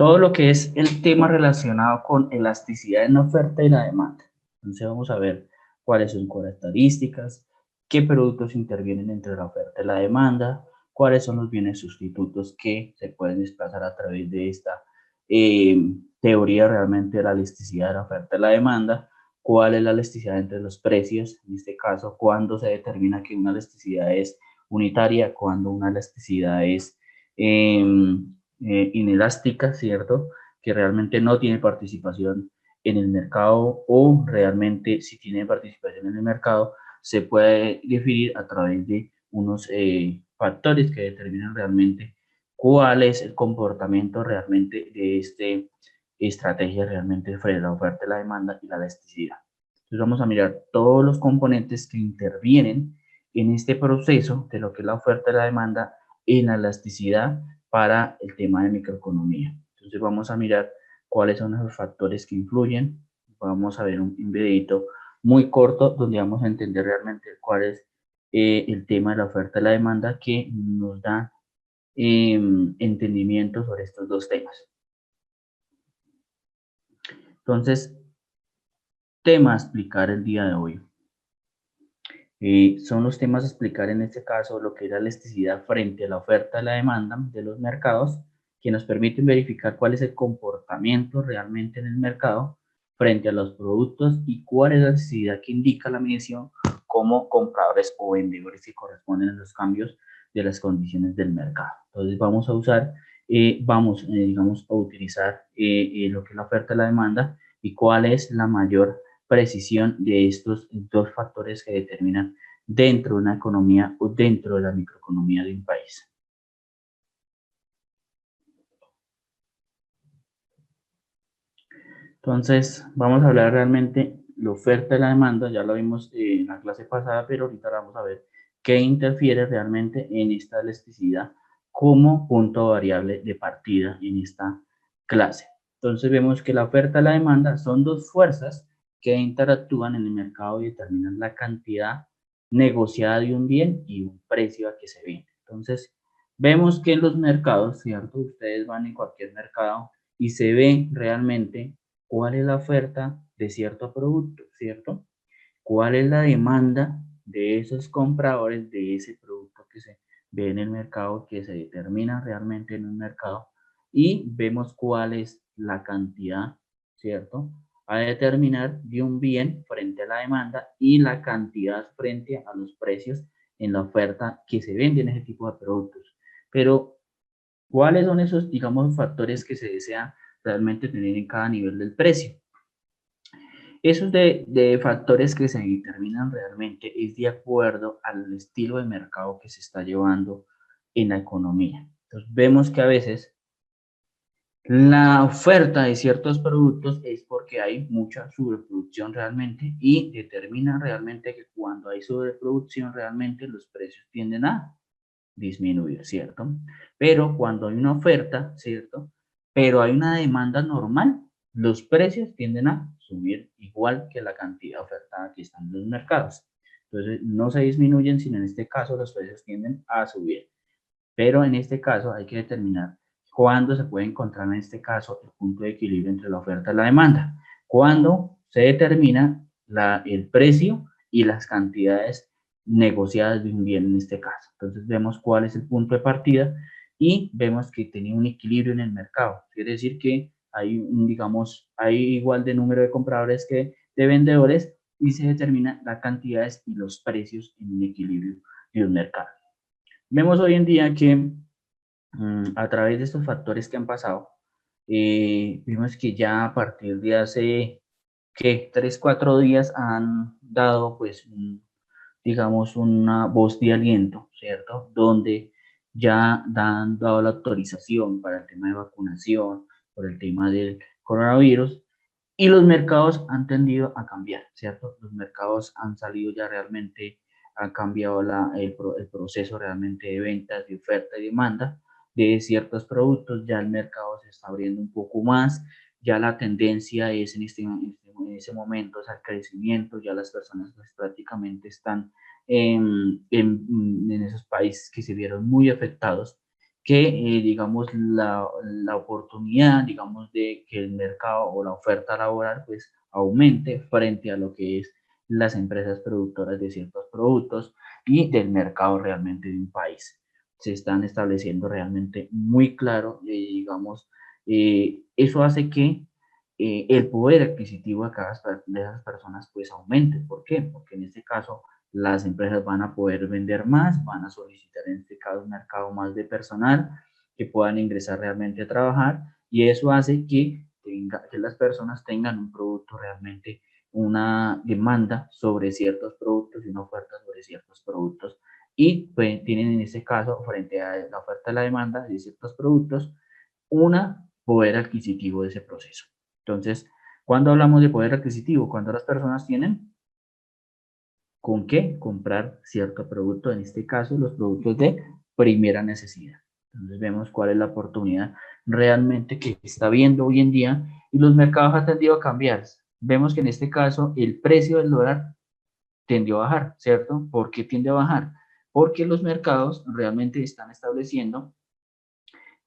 todo lo que es el tema relacionado con elasticidad en la oferta y la demanda. Entonces vamos a ver cuáles son características, qué productos intervienen entre la oferta y la demanda, cuáles son los bienes sustitutos que se pueden desplazar a través de esta teoría realmente de la elasticidad de la oferta y la demanda, cuál es la elasticidad entre los precios, en este caso, cuándo se determina que una elasticidad es unitaria, cuándo una elasticidad es inelástica, ¿cierto? Que realmente no tiene participación en el mercado o realmente si tiene participación en el mercado se puede definir a través de unos factores que determinan realmente cuál es el comportamiento realmente de esta estrategia realmente frente a la oferta, la demanda y la elasticidad. Entonces vamos a mirar todos los componentes que intervienen en este proceso de lo que es la oferta y la demanda en la elasticidad para el tema de microeconomía. Entonces vamos a mirar cuáles son los factores que influyen. Vamos a ver un videito muy corto donde vamos a entender realmente cuál es el tema de la oferta y la demanda que nos da entendimiento sobre estos dos temas. Entonces, tema a explicar el día de hoy. Son los temas a explicar en este caso lo que es la elasticidad frente a la oferta y la demanda de los mercados, que nos permiten verificar cuál es el comportamiento realmente en el mercado frente a los productos y cuál es la elasticidad que indica la medición como compradores o vendedores que corresponden a los cambios de las condiciones del mercado. Entonces vamos a usar, digamos, a utilizar lo que es la oferta y la demanda y cuál es la mayor precisión de estos dos factores que determinan dentro de una economía o dentro de la microeconomía de un país. Entonces, vamos a hablar realmente la oferta y la demanda, ya lo vimos en la clase pasada, pero ahorita vamos a ver qué interfiere realmente en esta elasticidad como punto variable de partida en esta clase. Entonces, vemos que la oferta y la demanda son dos fuerzas que interactúan en el mercado y determinan la cantidad negociada de un bien y un precio a que se vende. Entonces, vemos que en los mercados, ¿cierto? Ustedes van en cualquier mercado y se ve realmente cuál es la oferta de cierto producto, ¿cierto? ¿Cuál es la demanda de esos compradores de ese producto que se ve en el mercado, que se determina realmente en un mercado? Y vemos cuál es la cantidad, ¿cierto? A determinar de un bien frente a la demanda y la cantidad frente a los precios en la oferta que se vende en ese tipo de productos. Pero, ¿cuáles son esos, digamos, factores que se desea realmente tener en cada nivel del precio? Esos de factores que se determinan realmente es de acuerdo al estilo de mercado que se está llevando en la economía. Entonces vemos que a veces la oferta de ciertos productos es porque hay mucha sobreproducción realmente y determina realmente que cuando hay sobreproducción realmente los precios tienden a disminuir, ¿cierto? Pero cuando hay una oferta, ¿cierto? Pero hay una demanda normal, los precios tienden a subir igual que la cantidad ofertada que están en los mercados. Entonces, no se disminuyen, sino en este caso los precios tienden a subir. Pero en este caso hay que determinar cuándo se puede encontrar en este caso el punto de equilibrio entre la oferta y la demanda. Cuando se determina el precio y las cantidades negociadas de un bien en este caso. Entonces vemos cuál es el punto de partida y vemos que tenía un equilibrio en el mercado. Quiere decir que hay, digamos, hay igual de número de compradores que de vendedores y se determina las cantidades y los precios en un equilibrio de un mercado. Vemos hoy en día que a través de estos factores que han pasado, vimos que ya a partir de hace, ¿qué? 3, 4 días han dado, pues, digamos, una voz de aliento, ¿cierto? Donde ya han dado la autorización para el tema de vacunación, por el tema del coronavirus, y los mercados han tendido a cambiar, ¿cierto? Los mercados han salido ya realmente, han cambiado el proceso realmente de ventas, de oferta y demanda de ciertos productos, ya el mercado se está abriendo un poco más, ya la tendencia es en ese momento es al crecimiento, ya las personas pues, prácticamente están en esos países que se vieron muy afectados que, digamos, la oportunidad, digamos, de que el mercado o la oferta laboral, pues, aumente frente a lo que es las empresas productoras de ciertos productos y del mercado realmente de un país. Se están estableciendo realmente muy claro, digamos, eso hace que el poder adquisitivo de esas personas pues aumente. ¿Por qué? Porque en este caso las empresas van a poder vender más, van a solicitar en este caso un mercado más de personal que puedan ingresar realmente a trabajar y eso hace que las personas tengan un producto realmente, una demanda sobre ciertos productos y una oferta sobre ciertos productos y pues, tienen en este caso frente a la oferta y la demanda de ciertos productos una poder adquisitivo de ese proceso. Entonces, cuando hablamos de poder adquisitivo, cuando las personas tienen con qué comprar cierto producto, en este caso los productos de primera necesidad. Entonces vemos cuál es la oportunidad realmente que está viendo hoy en día y los mercados han tendido a cambiar. Vemos que en este caso el precio del dólar tendió a bajar, ¿cierto? ¿Por qué tiende a bajar? Porque los mercados realmente están estableciendo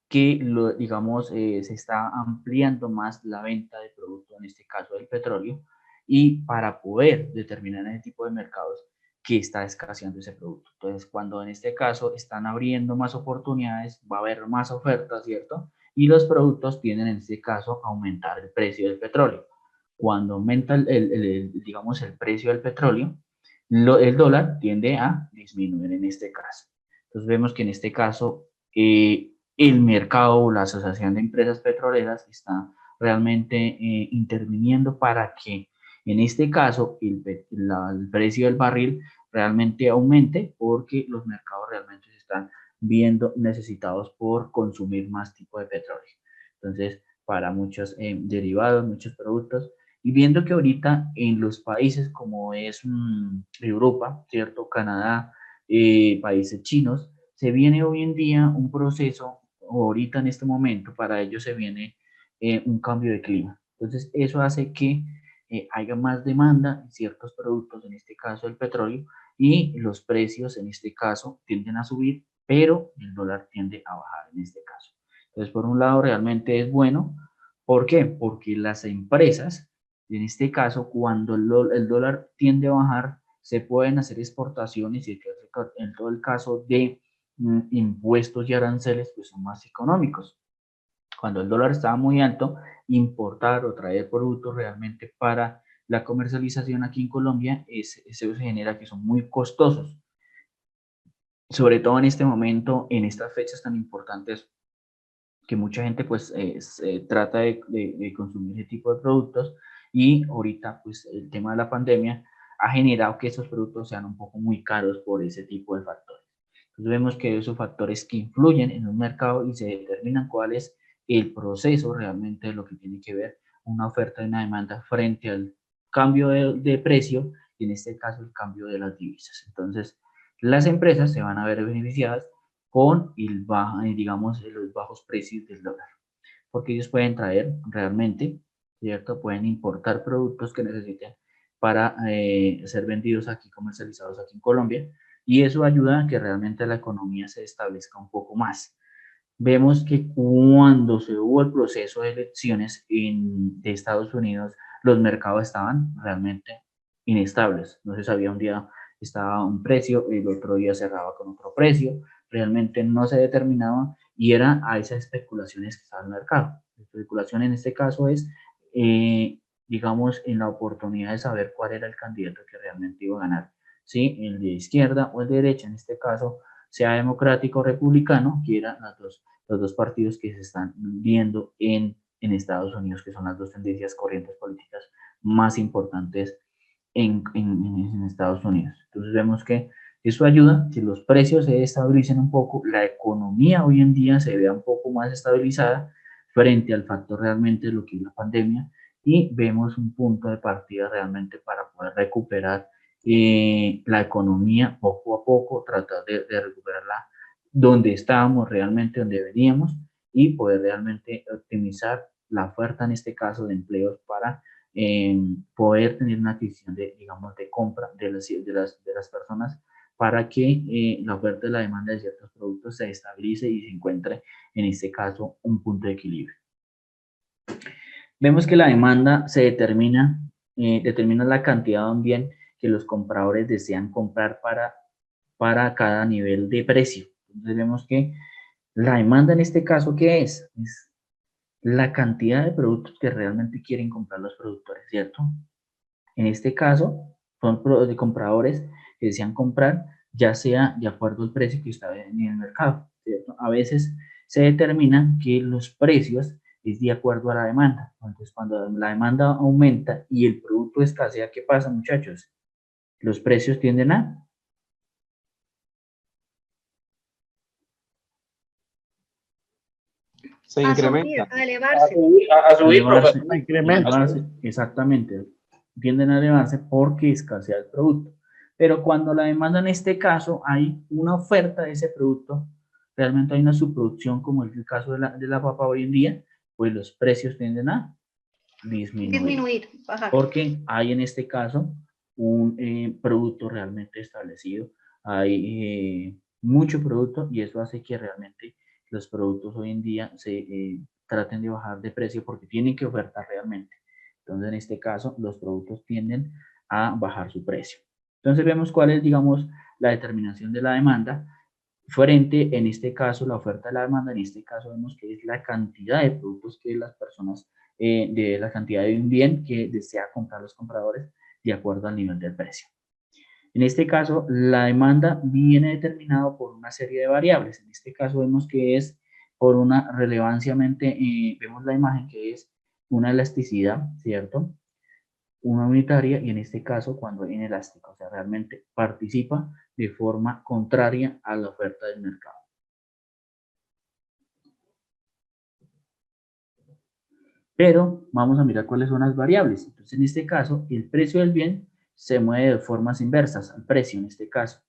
que, digamos, se está ampliando más la venta de producto, en este caso del petróleo, y para poder determinar en ese tipo de mercados que está escaseando ese producto. Entonces, cuando en este caso están abriendo más oportunidades, va a haber más ofertas, ¿cierto? Y los productos tienden en este caso a aumentar el precio del petróleo. Cuando aumenta digamos, el precio del petróleo, el dólar tiende a disminuir en este caso. Entonces vemos que en este caso el mercado o la Asociación de Empresas Petroleras está realmente interviniendo para que en este caso el precio del barril realmente aumente porque los mercados realmente se están viendo necesitados por consumir más tipo de petróleo. Entonces, para muchos derivados, muchos productos, y viendo que ahorita en los países como es Europa, ¿cierto? Canadá, países chinos, se viene hoy en día un proceso, ahorita en este momento, para ellos se viene un cambio de clima. Entonces, eso hace que haya más demanda en ciertos productos, en este caso el petróleo, y los precios en este caso tienden a subir, pero el dólar tiende a bajar en este caso. Entonces, por un lado, realmente es bueno. ¿Por qué? Porque las empresas, en este caso, cuando el dólar tiende a bajar, se pueden hacer exportaciones y en todo el caso de impuestos y aranceles, pues son más económicos. Cuando el dólar estaba muy alto, importar o traer productos realmente para la comercialización aquí en Colombia, se genera que son muy costosos. Sobre todo en este momento, en estas fechas tan importantes, que mucha gente pues trata de consumir ese tipo de productos y ahorita pues el tema de la pandemia ha generado que esos productos sean un poco muy caros por ese tipo de factores. Entonces vemos que esos factores que influyen en un mercado y se determinan cuál es el proceso realmente de lo que tiene que ver una oferta y una demanda frente al cambio de precio y en este caso el cambio de las divisas. Entonces las empresas se van a ver beneficiadas con digamos, los bajos precios del dólar, porque ellos pueden traer realmente, ¿cierto? Pueden importar productos que necesiten para ser vendidos aquí, comercializados aquí en Colombia, y eso ayuda a que realmente la economía se establezca un poco más. Vemos que cuando se hubo el proceso de elecciones de Estados Unidos, los mercados estaban realmente inestables. No se sabía un día estaba un precio, el otro día cerraba con otro precio, realmente no se determinaba y era a esas especulaciones que estaba el mercado. La especulación en este caso es, digamos, en la oportunidad de saber cuál era el candidato que realmente iba a ganar, ¿sí? El de izquierda o el de derecha, en este caso, sea democrático o republicano, que eran los dos partidos que se están viendo en Estados Unidos, que son las dos tendencias corrientes políticas más importantes en Estados Unidos. Entonces vemos que eso ayuda a que los precios se estabilicen un poco, la economía hoy en día se vea un poco más estabilizada frente al factor realmente de lo que es la pandemia y vemos un punto de partida realmente para poder recuperar la economía poco a poco, tratar de recuperarla donde estábamos realmente, donde veníamos y poder realmente optimizar la oferta en este caso de empleos para poder tener una adquisición de, digamos, de compra de las personas para que la oferta y la demanda de ciertos productos se estabilice y se encuentre, en este caso, un punto de equilibrio. Vemos que la demanda se determina la cantidad de un bien que los compradores desean comprar para cada nivel de precio. Entonces vemos que la demanda en este caso, ¿qué es? Es la cantidad de productos que realmente quieren comprar los productores, ¿cierto? En este caso, son de compradores que desean comprar, ya sea de acuerdo al precio que está en el mercado, ¿cierto? A veces se determina que los precios es de acuerdo a la demanda. Entonces, cuando la demanda aumenta y el producto escasea, ¿qué pasa, muchachos? Los precios tienden a Se incrementa. A elevarse. A subir, elevarse, profesor, incremento. elevarse, exactamente, tienden a elevarse porque escasea el producto. Pero cuando la demanda, en este caso, hay una oferta de ese producto, realmente hay una subproducción, como es el caso de la papa hoy en día, pues los precios tienden a disminuir. Bajar. Porque hay en este caso un producto realmente establecido, hay mucho producto y eso hace que realmente los productos hoy en día se traten de bajar de precio porque tienen que ofertar realmente. Entonces, en este caso, los productos tienden a bajar su precio. Entonces, vemos cuál es, digamos, la determinación de la demanda frente, en este caso, la oferta de la demanda. En este caso, vemos que es la cantidad de productos que las personas, de la cantidad de un bien que desea comprar los compradores de acuerdo al nivel del precio. En este caso, la demanda viene determinado por una serie de variables. En este caso vemos que es por una relevanciamente, vemos la imagen que es una elasticidad, ¿cierto? Una unitaria y en este caso cuando es inelástica, o sea, realmente participa de forma contraria a la oferta del mercado. Pero vamos a mirar cuáles son las variables. Entonces, en este caso, el precio del bien se mueve de formas inversas al precio, en este caso.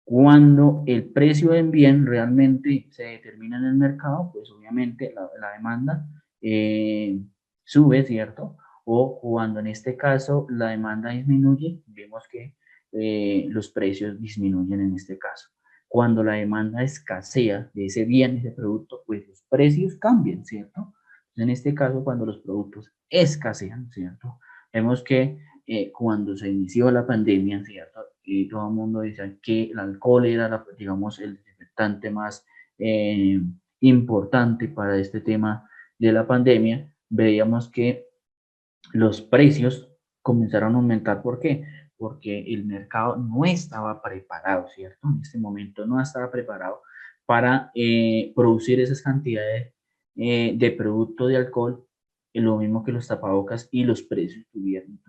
Cuando el precio del bien realmente se determina en el mercado, pues obviamente la demanda sube, ¿cierto? O cuando en este caso la demanda disminuye, vemos que los precios disminuyen en este caso. Cuando la demanda escasea de ese bien, ese producto, pues los precios cambian, ¿cierto? En este caso, cuando los productos escasean, ¿cierto? Vemos que cuando se inició la pandemia, ¿cierto? Y todo el mundo decía que el alcohol era, digamos, el desinfectante más importante para este tema de la pandemia, veíamos que los precios comenzaron a aumentar. ¿Por qué? Porque el mercado no estaba preparado, ¿cierto? En este momento no estaba preparado para producir esas cantidades de producto de alcohol, lo mismo que los tapabocas, y los precios tuvieron,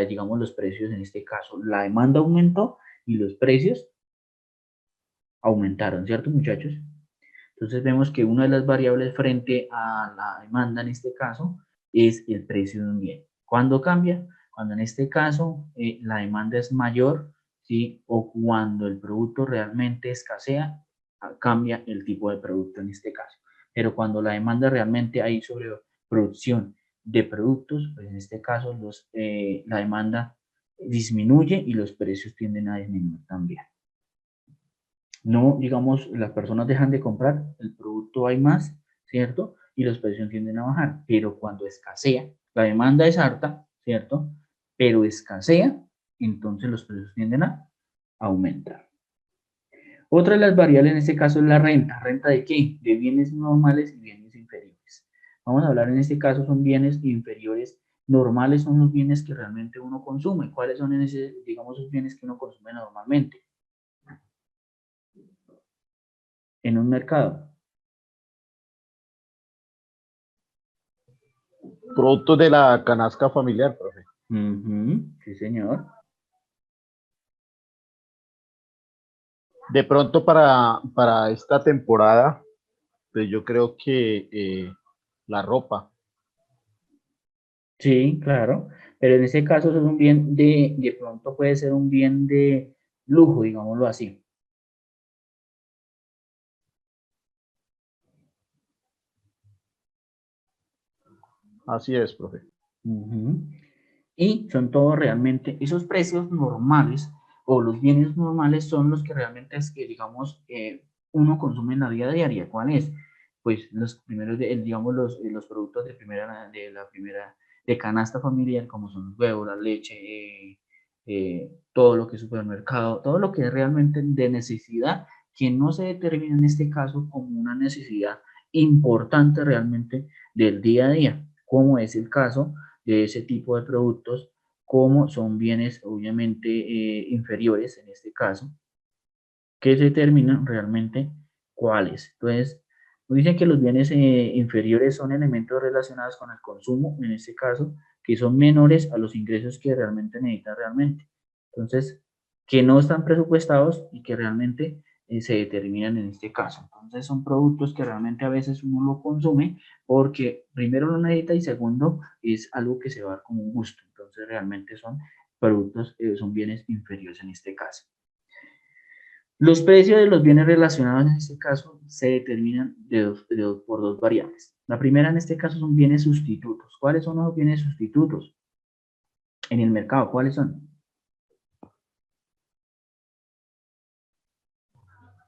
digamos, los precios en este caso, la demanda aumentó y los precios aumentaron, ¿cierto, muchachos? Entonces vemos que una de las variables frente a la demanda en este caso es el precio de un bien. ¿Cuándo cambia? Cuando en este caso la demanda es mayor, ¿sí? O cuando el producto realmente escasea, cambia el tipo de producto en este caso. Pero cuando la demanda realmente hay sobreproducción de productos, pues en este caso la demanda disminuye y los precios tienden a disminuir también. No, digamos, las personas dejan de comprar, el producto hay más, ¿cierto? Y los precios tienden a bajar, pero cuando escasea, la demanda es alta, ¿cierto? Pero escasea, entonces los precios tienden a aumentar. Otra de las variables en este caso es la renta. ¿Renta de qué? De bienes normales y bienes inferiores. Vamos a hablar en este caso, son bienes inferiores. Normales son los bienes que realmente uno consume. ¿Cuáles son, digamos, los bienes que uno consume normalmente en un mercado? Productos de la canasta familiar, profe. Sí, señor. De pronto para esta temporada, pues yo creo que la ropa. Sí, claro. Pero en ese caso es un bien de pronto puede ser un bien de lujo, digámoslo así. Así es, profe. Y son todos realmente, esos precios normales o los bienes normales son los que realmente es que, digamos, uno consume en la vida diaria. ¿Cuál es? Pues los primeros, digamos, los productos de la primera, de canasta familiar, como son los huevos, la leche, todo lo que es supermercado, todo lo que es realmente de necesidad, que no se determina en este caso como una necesidad importante realmente del día a día, como es el caso de ese tipo de productos, como son bienes obviamente inferiores en este caso, que se determinan realmente cuáles. Entonces, dicen que los bienes inferiores son elementos relacionados con el consumo, en este caso, que son menores a los ingresos que realmente necesitan realmente. Entonces, que no están presupuestados y que realmente se determinan en este caso. Entonces, son productos que realmente a veces uno lo consume porque primero lo necesita y segundo es algo que se va a dar como un gusto. Entonces, realmente son productos, son bienes inferiores en este caso. Los precios de los bienes relacionados en este caso se determinan por dos variables. La primera en este caso son bienes sustitutos. ¿Cuáles son los bienes sustitutos en el mercado? ¿Cuáles son?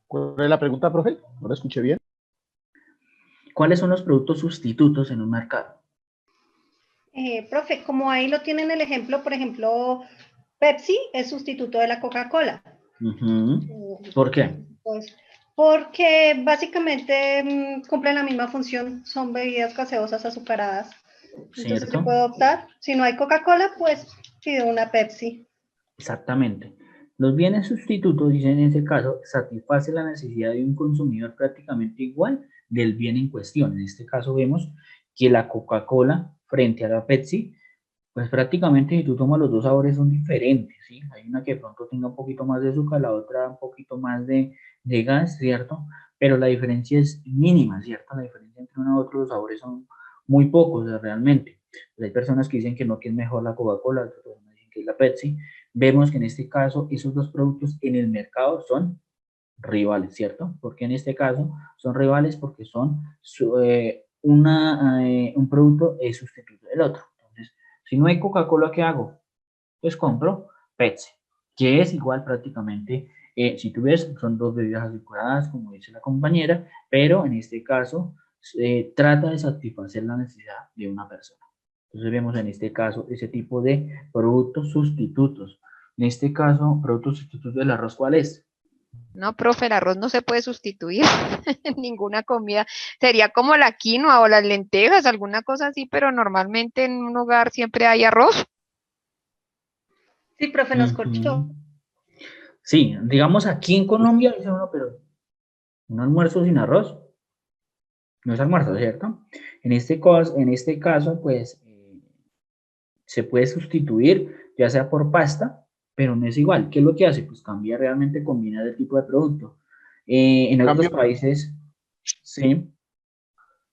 ¿Cuál es la pregunta, profe? ¿No la escuché bien? ¿Cuáles son los productos sustitutos en un mercado? Profe, como ahí lo tienen el ejemplo, por ejemplo, Pepsi es sustituto de la Coca-Cola. ¿Por qué? Pues porque básicamente cumplen la misma función, son bebidas gaseosas azucaradas. Entonces ¿Cierto? yo puedo optar, si no hay Coca-Cola, pues pido una Pepsi. Exactamente. Los bienes sustitutos, dicen en ese caso, satisface la necesidad de un consumidor prácticamente igual del bien en cuestión. En este caso vemos que la Coca-Cola frente a la Pepsi, pues prácticamente si tú tomas los dos sabores son diferentes, ¿sí? Hay una que de pronto tenga un poquito más de azúcar, la otra un poquito más de gas, ¿cierto? Pero la diferencia es mínima, ¿cierto? La diferencia entre uno y otro, los sabores son muy pocos, realmente. Pues hay personas que dicen que no, que es mejor la Coca-Cola, otras personas dicen que es la Pepsi. Vemos que en este caso esos dos productos en el mercado son rivales, ¿cierto? Porque en este caso son rivales porque son un producto es sustituto del otro. Entonces, si no hay Coca-Cola, ¿qué hago? Pues compro Pepsi, que es igual prácticamente, si tú ves, son dos bebidas azucaradas, como dice la compañera, pero en este caso trata de satisfacer la necesidad de una persona. Entonces vemos en este caso ese tipo de productos sustitutos. En este caso, productos sustitutos del arroz, ¿cuál es? No, profe, el arroz no se puede sustituir en ninguna comida. Sería como la quinoa o las lentejas, alguna cosa así, pero normalmente en un hogar siempre hay arroz. Sí, profe, nos corchó. Sí, digamos aquí en Colombia, dice uno, pero un almuerzo sin arroz no es almuerzo, ¿cierto? En este caso pues se puede sustituir ya sea por pasta, pero no es igual. ¿Qué es lo que hace? Pues cambia realmente, combina el tipo de producto. En otros países, sí.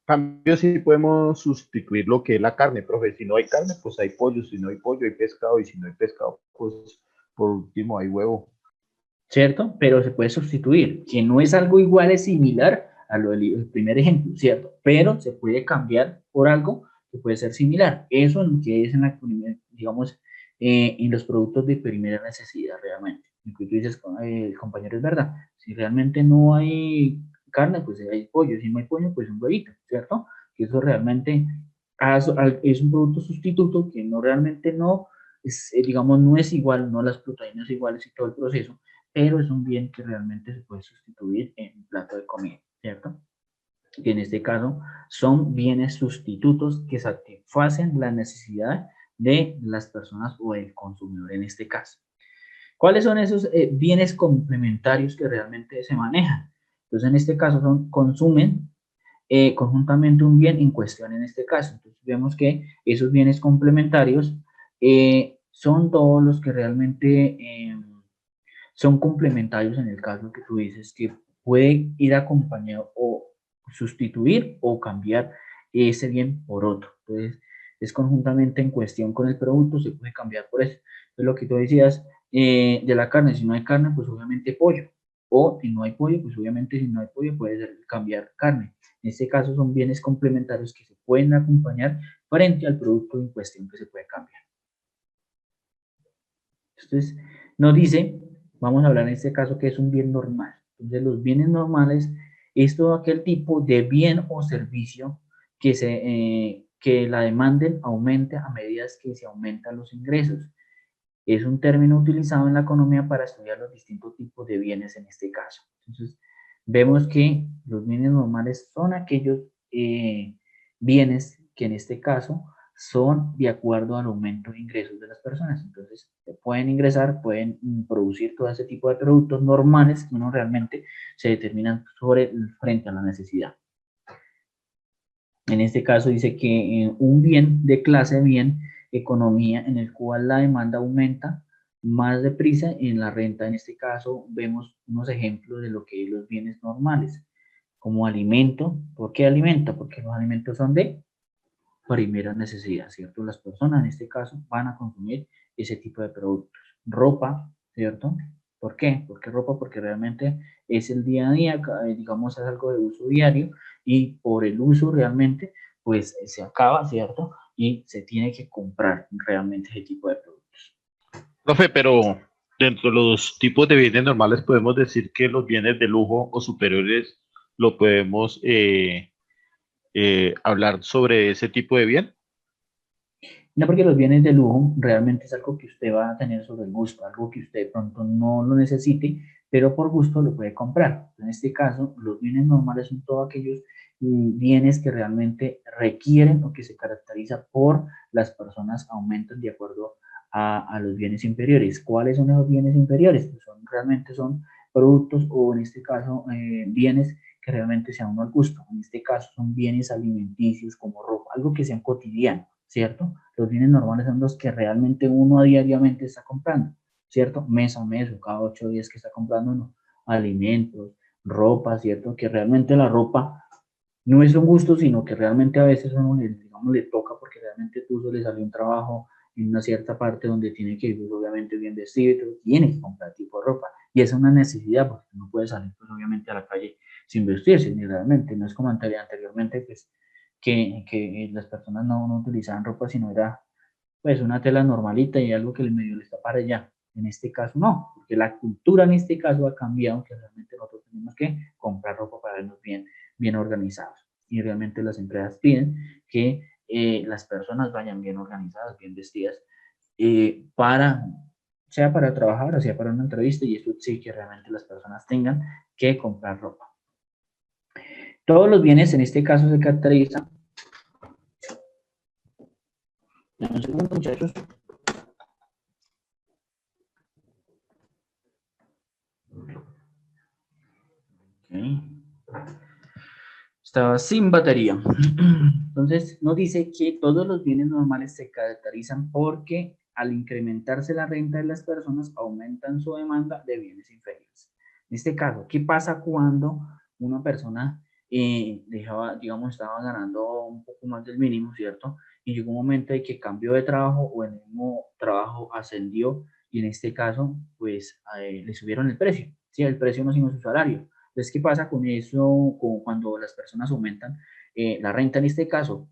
Cambio sí podemos sustituir lo que es la carne, profe. Si no hay carne, pues hay pollo. Si no hay pollo, hay pescado. Y si no hay pescado, pues por último hay huevo. ¿Cierto? Pero se puede sustituir, que no es algo igual, es similar a lo del primer ejemplo, ¿cierto? Pero se puede cambiar por algo que puede ser similar. Eso es lo que es en la, digamos, en los productos de primera necesidad realmente. Lo que tú dices, compañero, es verdad. Si realmente no hay carne, pues hay pollo. Si no hay pollo, pues un huevito, ¿cierto? Que eso realmente es un producto sustituto que no realmente no, es, digamos, no es igual, no las proteínas iguales y todo el proceso, pero es un bien que realmente se puede sustituir en un plato de comida, ¿cierto? Y en este caso son bienes sustitutos que satisfacen la necesidad de las personas o del consumidor en este caso. ¿Cuáles son esos bienes complementarios que realmente se manejan? Entonces, en este caso consumen conjuntamente un bien en cuestión en este caso. Entonces, vemos que esos bienes complementarios son todos los que realmente son complementarios en el caso que tú dices que puede ir acompañado o sustituir o cambiar ese bien por otro. Entonces, es conjuntamente en cuestión con el producto, se puede cambiar por eso. Entonces, lo que tú decías de la carne, si no hay carne, pues obviamente pollo. O si no hay pollo, pues obviamente si no hay pollo puede ser cambiar carne. En este caso son bienes complementarios que se pueden acompañar frente al producto en cuestión que se puede cambiar. Entonces, nos dice vamos a hablar en este caso que es un bien normal. Entonces, los bienes normales es todo aquel tipo de bien o servicio que la demanda aumente a medida que se aumentan los ingresos. Es un término utilizado en la economía para estudiar los distintos tipos de bienes en este caso. Entonces, vemos que los bienes normales son aquellos bienes que en este caso son de acuerdo al aumento de ingresos de las personas. Entonces, pueden ingresar, pueden producir todo ese tipo de productos normales que uno realmente se determinan frente a la necesidad. En este caso dice que un bien de clase bien, economía, en el cual la demanda aumenta más deprisa en la renta. En este caso vemos unos ejemplos de lo que es los bienes normales, como alimento. ¿Por qué alimento? Porque los alimentos son de primera necesidad, ¿cierto? Las personas en este caso van a consumir ese tipo de productos. Ropa, ¿cierto? ¿Por qué? ¿Por qué ropa? Porque realmente es el día a día, digamos, es algo de uso diario y por el uso realmente, pues se acaba, ¿cierto? Y se tiene que comprar realmente ese tipo de productos. Profe, pero dentro de los tipos de bienes normales podemos decir que los bienes de lujo o superiores lo podemos hablar sobre ese tipo de bien. No, porque los bienes de lujo realmente es algo que usted va a tener sobre el gusto, algo que usted de pronto no lo necesite, pero por gusto lo puede comprar. En este caso, los bienes normales son todos aquellos bienes que realmente requieren o que se caracteriza por las personas aumentan de acuerdo a los bienes inferiores. ¿Cuáles son esos bienes inferiores? Pues realmente son productos o en este caso bienes que realmente sean uno al gusto. En este caso son bienes alimenticios como ropa, algo que sean cotidiano, ¿cierto? Los bienes normales son los que realmente uno diariamente está comprando, ¿cierto? Mes a mes o cada 8 días que está comprando uno, alimentos, ropa, ¿cierto? Que realmente la ropa no es un gusto, sino que realmente a veces uno digamos, le toca porque realmente tú le salió un trabajo en una cierta parte donde tiene que ir pues, obviamente bien vestido, pero tiene que comprar tipo de ropa. Y es una necesidad porque no puede salir pues obviamente a la calle sin vestirse, ni realmente, no es como anteriormente pues que las personas no utilizaban ropa, sino era pues una tela normalita y algo que el medio les tapara ya. En este caso no, porque la cultura en este caso ha cambiado, que realmente nosotros tenemos que comprar ropa para vernos bien organizados. Y realmente las empresas piden que las personas vayan bien organizadas, bien vestidas, sea para trabajar o sea para una entrevista, y eso sí que realmente las personas tengan que comprar ropa. Todos los bienes en este caso se caracterizan. Un segundo, muchachos. Okay. Estaba sin batería. Entonces, nos dice que todos los bienes normales se caracterizan porque al incrementarse la renta de las personas, aumentan su demanda de bienes inferiores. En este caso, ¿qué pasa cuando una persona digamos, estaba ganando un poco más del mínimo, ¿cierto? Y llegó un momento en que cambió de trabajo o el mismo trabajo ascendió y en este caso, pues, le subieron el precio. Sí, el precio no sino su salario. Entonces, ¿qué pasa con eso cuando las personas aumentan la renta en este caso?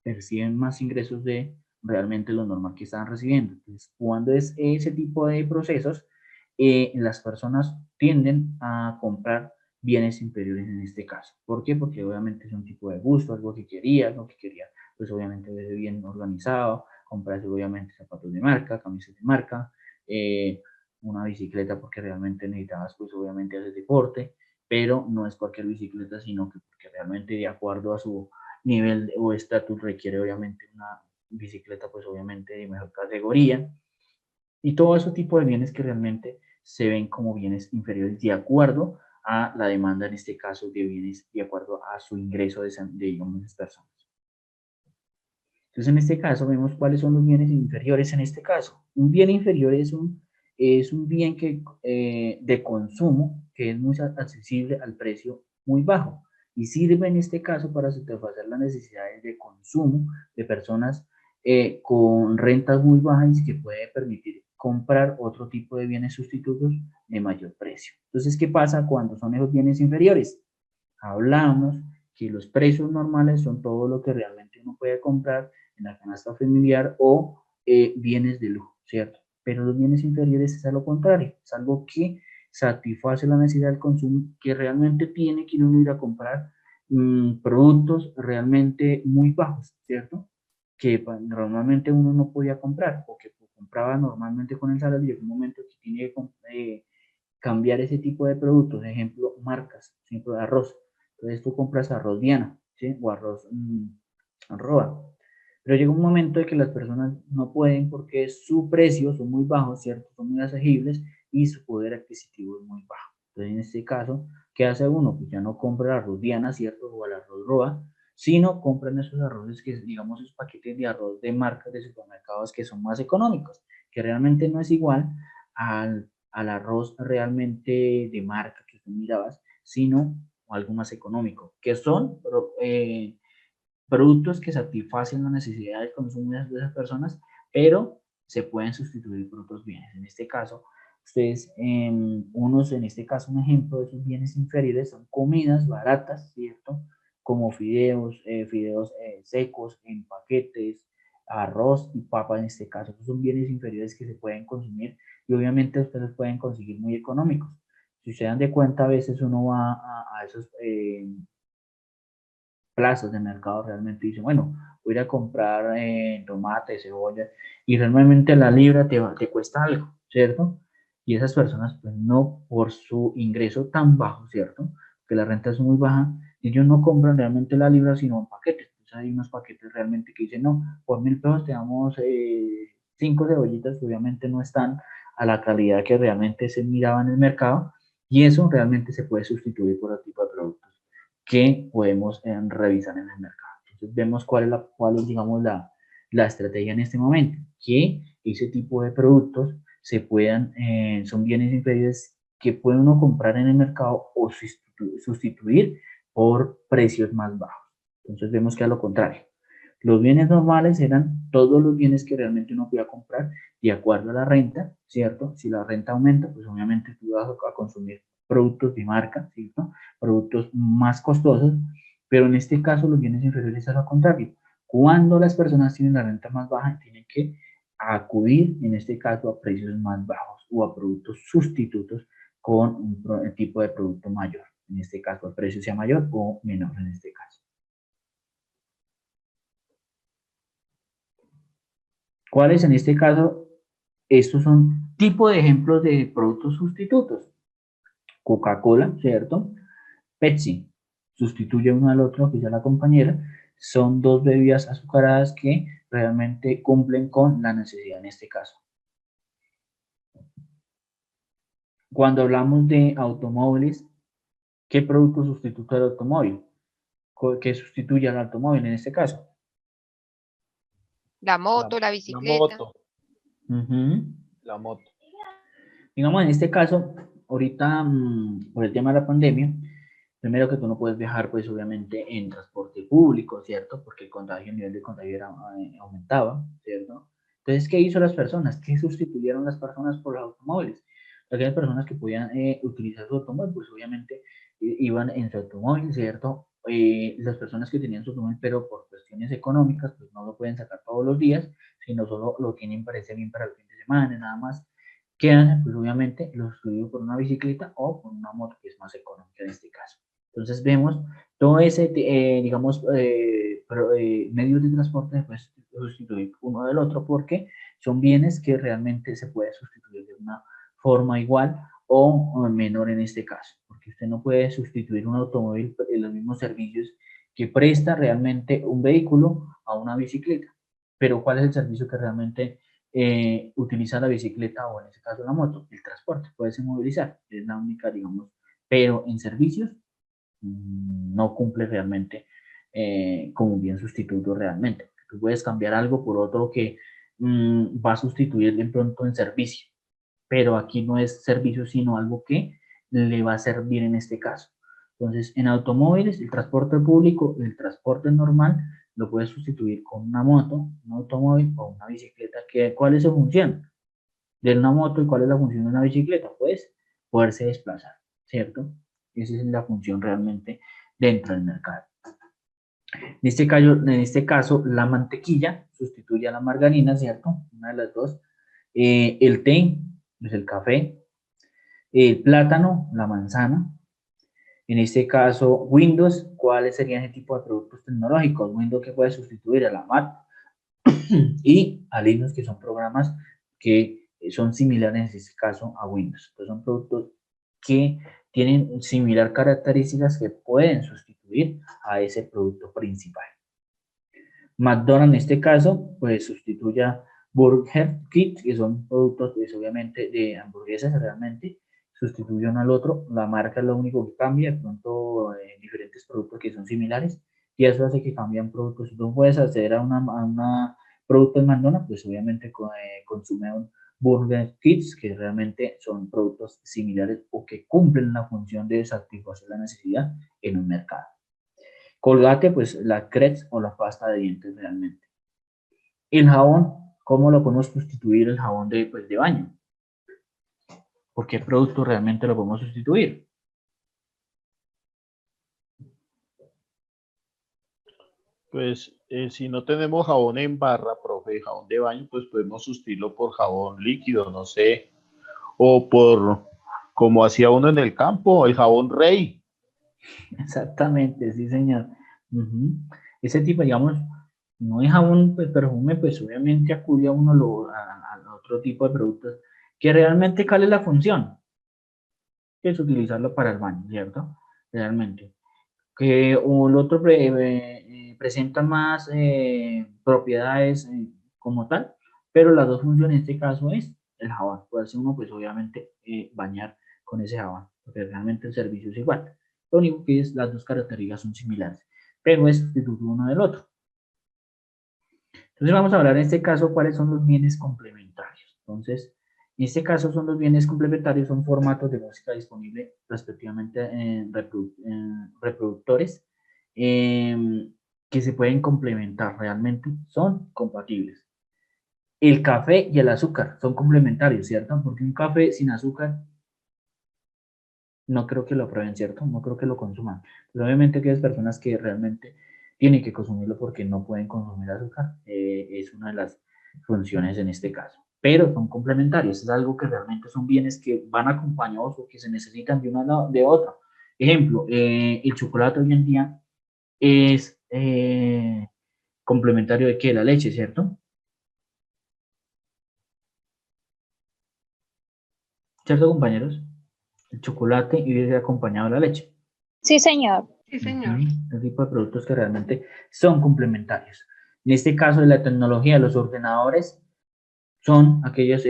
Perciben más ingresos de realmente lo normal que estaban recibiendo. Entonces, cuando es ese tipo de procesos, las personas tienden a comprar bienes inferiores en este caso. ¿Por qué? Porque obviamente es un tipo de gusto, algo que quería, pues obviamente desde bien organizado, comprarse obviamente zapatos de marca, camisas de marca, una bicicleta porque realmente necesitabas pues obviamente hacer deporte, pero no es cualquier bicicleta, sino que porque realmente de acuerdo a su nivel o estatus requiere obviamente una bicicleta pues obviamente de mejor categoría, y todo ese tipo de bienes que realmente se ven como bienes inferiores de acuerdo a la demanda, en este caso de bienes, de acuerdo a su ingreso de digamos, esas personas. Entonces, en este caso, vemos cuáles son los bienes inferiores en este caso. Un bien inferior es un bien de consumo que es muy accesible al precio muy bajo y sirve en este caso para satisfacer las necesidades de consumo de personas con rentas muy bajas y que puede permitir comprar otro tipo de bienes sustitutos de mayor precio. Entonces, ¿qué pasa cuando son esos bienes inferiores? Hablamos que los precios normales son todo lo que realmente uno puede comprar en la canasta familiar o bienes de lujo, ¿cierto? pero los bienes inferiores es a lo contrario, es algo que satisface la necesidad del consumo, que realmente tiene que uno ir a comprar productos realmente muy bajos, ¿cierto? Que normalmente uno no podía comprar, o que compraba normalmente con el salario, y en un momento que tiene que cambiar ese tipo de productos, ejemplo, marcas, ejemplo, de arroz. Entonces tú compras arroz Diana, ¿sí? O arroz Roa. Pero llega un momento de que las personas no pueden porque su precio son muy bajos, ¿cierto? Son muy asequibles y su poder adquisitivo es muy bajo. Entonces, en este caso, ¿qué hace uno? Pues ya no compra arroz Diana, ¿cierto? O el arroz Roa, sino compran esos arroces que, digamos, esos paquetes de arroz de marcas de supermercados que son más económicos, que realmente no es igual al arroz realmente de marca que tú mirabas, sino algo más económico, que son productos que satisfacen las necesidades de consumo de esas personas, pero se pueden sustituir por otros bienes. En este caso, ustedes, en este caso, un ejemplo de esos bienes inferiores son comidas baratas, ¿cierto? Como fideos secos en paquetes, arroz y papa en este caso. Esos son bienes inferiores que se pueden consumir y obviamente ustedes pueden conseguir muy económicos. Si se dan de cuenta, a veces uno va a esos plazas de mercado realmente dice, bueno, voy a ir a comprar tomate, cebolla, y realmente la libra te cuesta algo, ¿cierto? Y esas personas, pues no, por su ingreso tan bajo, ¿cierto? Que la renta es muy baja, ellos no compran realmente la libra, sino en paquetes. Entonces hay unos paquetes realmente que dicen, no, por 1.000 pesos te damos 5 cebollitas, obviamente no están a la calidad que realmente se miraba en el mercado, y eso realmente se puede sustituir por otro tipo de productos que podemos revisar en el mercado. Entonces vemos cuál es digamos, la estrategia en este momento, que ese tipo de productos se puedan, son bienes inferiores que puede uno comprar en el mercado o sustituir por precios más bajos. Entonces vemos que a lo contrario. Los bienes normales eran todos los bienes que realmente uno podía comprar de acuerdo a la renta, ¿cierto? Si la renta aumenta, pues obviamente tú vas a consumir productos de marca, ¿cierto? Productos más costosos, pero en este caso los bienes inferiores es lo contrario. Cuando las personas tienen la renta más baja, tienen que acudir, en este caso, a precios más bajos o a productos sustitutos con un tipo de producto mayor. En este caso, el precio sea mayor o menor en este caso. ¿Cuáles en este caso? Estos son tipo de ejemplos de productos sustitutos. Coca-Cola, ¿cierto? Pepsi sustituye uno al otro, que ya la compañera. Son dos bebidas azucaradas que realmente cumplen con la necesidad en este caso. Cuando hablamos de automóviles, ¿qué producto sustituye al automóvil? ¿Qué sustituye al automóvil en este caso? La moto, la bicicleta. La moto. Digamos, en este caso, ahorita, por el tema de la pandemia, primero que tú no puedes viajar, pues obviamente en transporte público, ¿cierto? Porque el nivel de contagio aumentaba, ¿cierto? Entonces, ¿qué hizo las personas? ¿Qué sustituyeron las personas por los automóviles? Aquellas personas que podían utilizar su automóvil, pues obviamente iban en su automóvil, ¿cierto? Las personas que tenían su automóvil, pero por cuestiones económicas, pues no lo pueden sacar todos los días, sino solo lo tienen, parece bien para el fin de semana, nada más. ¿Qué hacen? Pues obviamente lo sustituyen por una bicicleta o por una moto, que es más económica en este caso. Entonces vemos todo ese, digamos, medios de transporte se puede sustituir uno del otro porque son bienes que realmente se puede sustituir de una forma igual o menor en este caso, porque usted no puede sustituir un automóvil en los mismos servicios que presta realmente un vehículo a una bicicleta. Pero ¿cuál es el servicio que realmente utiliza la bicicleta o en este caso la moto? El transporte, puede movilizar, es la única, digamos, pero en servicios no cumple realmente como un bien sustituto realmente. Tú puedes cambiar algo por otro que va a sustituir de pronto en servicio, pero aquí no es servicio, sino algo que le va a servir en este caso. Entonces, en automóviles, el transporte público, el transporte normal, lo puedes sustituir con una moto, un automóvil o una bicicleta. ¿Cuál es su función de una moto y cuál es la función de una bicicleta? Pues poderse desplazar, ¿cierto? Esa es la función realmente dentro del mercado. En este caso, la mantequilla sustituye a la margarina, ¿cierto? Una de las dos. El té, pues el café, el plátano, la manzana. En este caso, Windows, ¿cuáles serían ese tipo de productos tecnológicos? Windows que puede sustituir a la Mac y a Linux, que son programas que son similares en este caso a Windows. Pues son productos que tienen similar características que pueden sustituir a ese producto principal. McDonald's en este caso, pues sustituye a Burger King, que son productos, pues, obviamente, de hamburguesas realmente, sustituye uno al otro, la marca es lo único que cambia, de pronto diferentes productos que son similares, y eso hace que cambien productos. Si tú puedes acceder a una producto de McDonald's, pues obviamente consume un Burger Kids, que realmente son productos similares o que cumplen la función de satisfacer la necesidad en un mercado. Colgate, pues la Crest o la pasta de dientes realmente. El jabón, ¿cómo lo podemos sustituir el jabón de baño? ¿Por qué producto realmente lo podemos sustituir? Pues si no tenemos jabón en barra, profe, jabón de baño, pues podemos sustituirlo por jabón líquido, no sé, o por, como hacía uno en el campo, el jabón Rey. Exactamente, sí, señor. Ese tipo, digamos, no es jabón, pues, perfume, pues obviamente acude a uno a otro tipo de productos que realmente, ¿cuál es la función? Que es utilizarlo para el baño, ¿cierto? Realmente. Que o el otro presenta más propiedades como tal, pero las dos funciones en este caso es el jabón. Puede uno, pues obviamente, bañar con ese jabón, porque realmente el servicio es igual. Lo único que es, las dos características son similares, pero es sustituto uno del otro. Entonces vamos a hablar en este caso cuáles son los bienes complementarios. Entonces, en este caso son los bienes complementarios, son formatos de música disponible respectivamente en reproductores que se pueden complementar realmente, son compatibles. El café y el azúcar son complementarios, ¿cierto? Porque un café sin azúcar no creo que lo prueben, ¿cierto? No creo que lo consuman. Pero obviamente aquellas personas que realmente tienen que consumirlo porque no pueden consumir azúcar, es una de las funciones en este caso. Pero son complementarios, es algo que realmente son bienes que van acompañados o que se necesitan de una de otra. Ejemplo, el chocolate hoy en día es complementario de qué? La leche, ¿cierto? ¿Cierto, compañeros? El chocolate y viene acompañado de la leche. Sí, señor. Sí, señor. Este tipo de productos que realmente son complementarios. En este caso de la tecnología, los ordenadores son aquellos